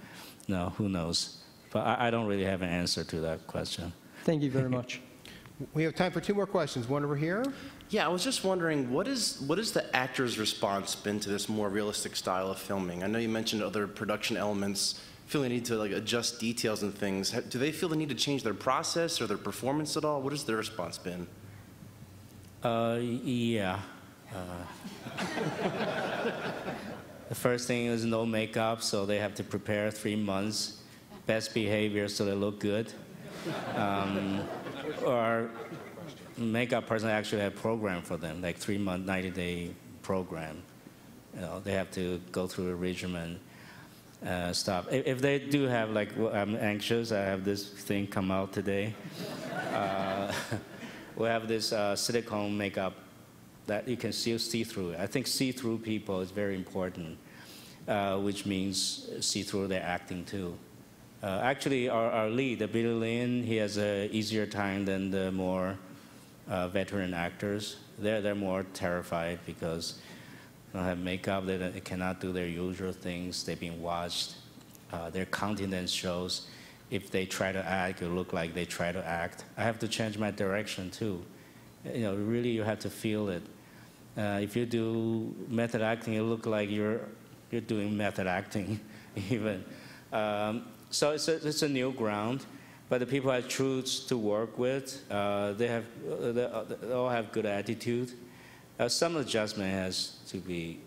No, who knows? But I don't really have an answer to that question. Thank you very much. We have time for 2 more questions. One over here. Yeah, I was just wondering, what is the actor's response been to this more realistic style of filming? I know you mentioned other production elements, feel the need to adjust details and things. Do they feel the need to change their process or their performance at all? What has their response been? Yeah. The first thing is no makeup, so they have to prepare 3 months. Best behavior, so they look good. Or makeup person actually have a program for them, like 3-month, 90-day program. They have to go through a regimen stuff. If they do have, like, I'm anxious, I have this thing come out today. We have this silicone makeup that you can still see through. I think see-through people is very important, which means see through their acting too. Actually, our lead, Billy Lin, he has an easier time than the more veteran actors. They're more terrified because they don't have makeup, they cannot do their usual things, they've been watched. Their countenance shows if they try to act, it look like they try to act. I have to change my direction too. Really you have to feel it. If you do method acting, it look like you're doing method acting even. So it's a new ground, but the people I choose to work with, they all have good attitude. Some adjustment has to be,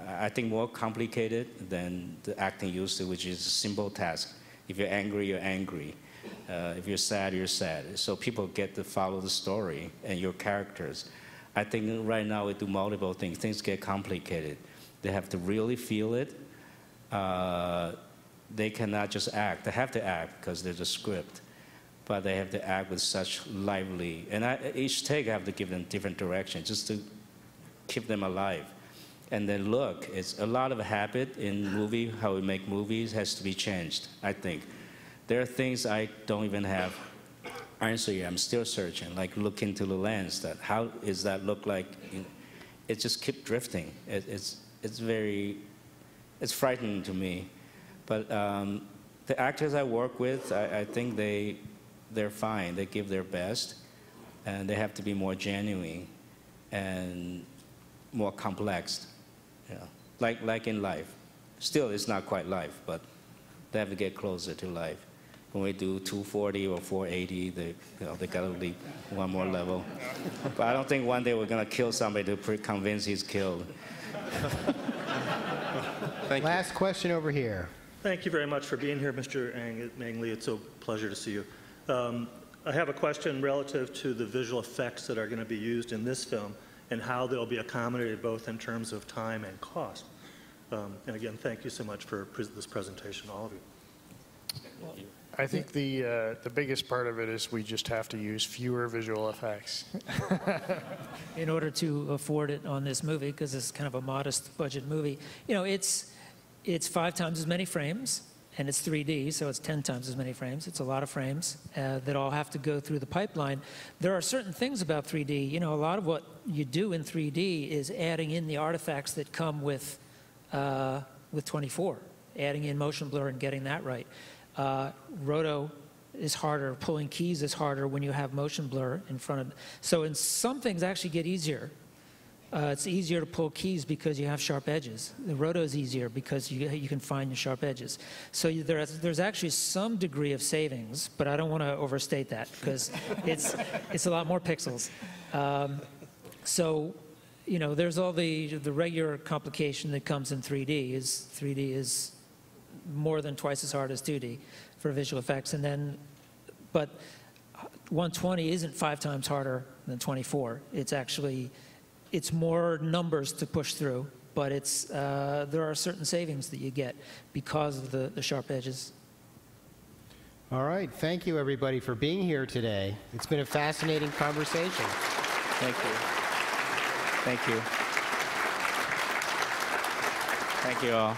I think, more complicated than the acting used to, which is a simple task. If you're angry, you're angry. If you're sad, you're sad. So people get to follow the story and your characters. I think right now we do multiple things. Things get complicated. They have to really feel it. They cannot just act. They have to act because there's a script. But they have to act with such lively, and each take I have to give them different direction just to keep them alive. And then look, it's a lot of habit in movie, how we make movies has to be changed, I think. There are things I don't even have answer yet. I'm still searching, like look into the lens, that how is that look like? It just keep drifting. It's frightening to me. But the actors I work with, I think they're fine. They give their best, and they have to be more genuine and more complex, like in life. Still, it's not quite life, but they have to get closer to life. When we do 240 or 480, they got to leap one more level. But I don't think one day we're going to kill somebody to convince he's killed. Thank you. Last question over here. Thank you very much for being here, Mr. Ang Lee. It's a pleasure to see you. I have a question relative to the visual effects that are going to be used in this film and how they'll be accommodated both in terms of time and cost. And again, thank you so much for this presentation, all of you. I think the biggest part of it is we just have to use fewer visual effects. In order to afford it on this movie, because it's kind of a modest budget movie. You know, it's 5 times as many frames, and it's 3D, so it's 10 times as many frames. It's a lot of frames that all have to go through the pipeline. There are certain things about 3D. You know, a lot of what you do in 3D is adding in the artifacts that come with 24, adding in motion blur and getting that right. Roto is harder, pulling keys is harder when you have motion blur in front of. So in some things actually get easier. It's easier to pull keys because you have sharp edges. The roto is easier because you can find your sharp edges. So there's actually some degree of savings, but I don't want to overstate that because it's a lot more pixels. So, you know, there's all the regular complication that comes in 3D. 3D is more than twice as hard as 2D for visual effects, and then, but 120 isn't 5 times harder than 24. It's more numbers to push through, but there are certain savings that you get because of the sharp edges. All right. Thank you, everybody, for being here today. It's been a fascinating conversation. Thank you. Thank you. Thank you all.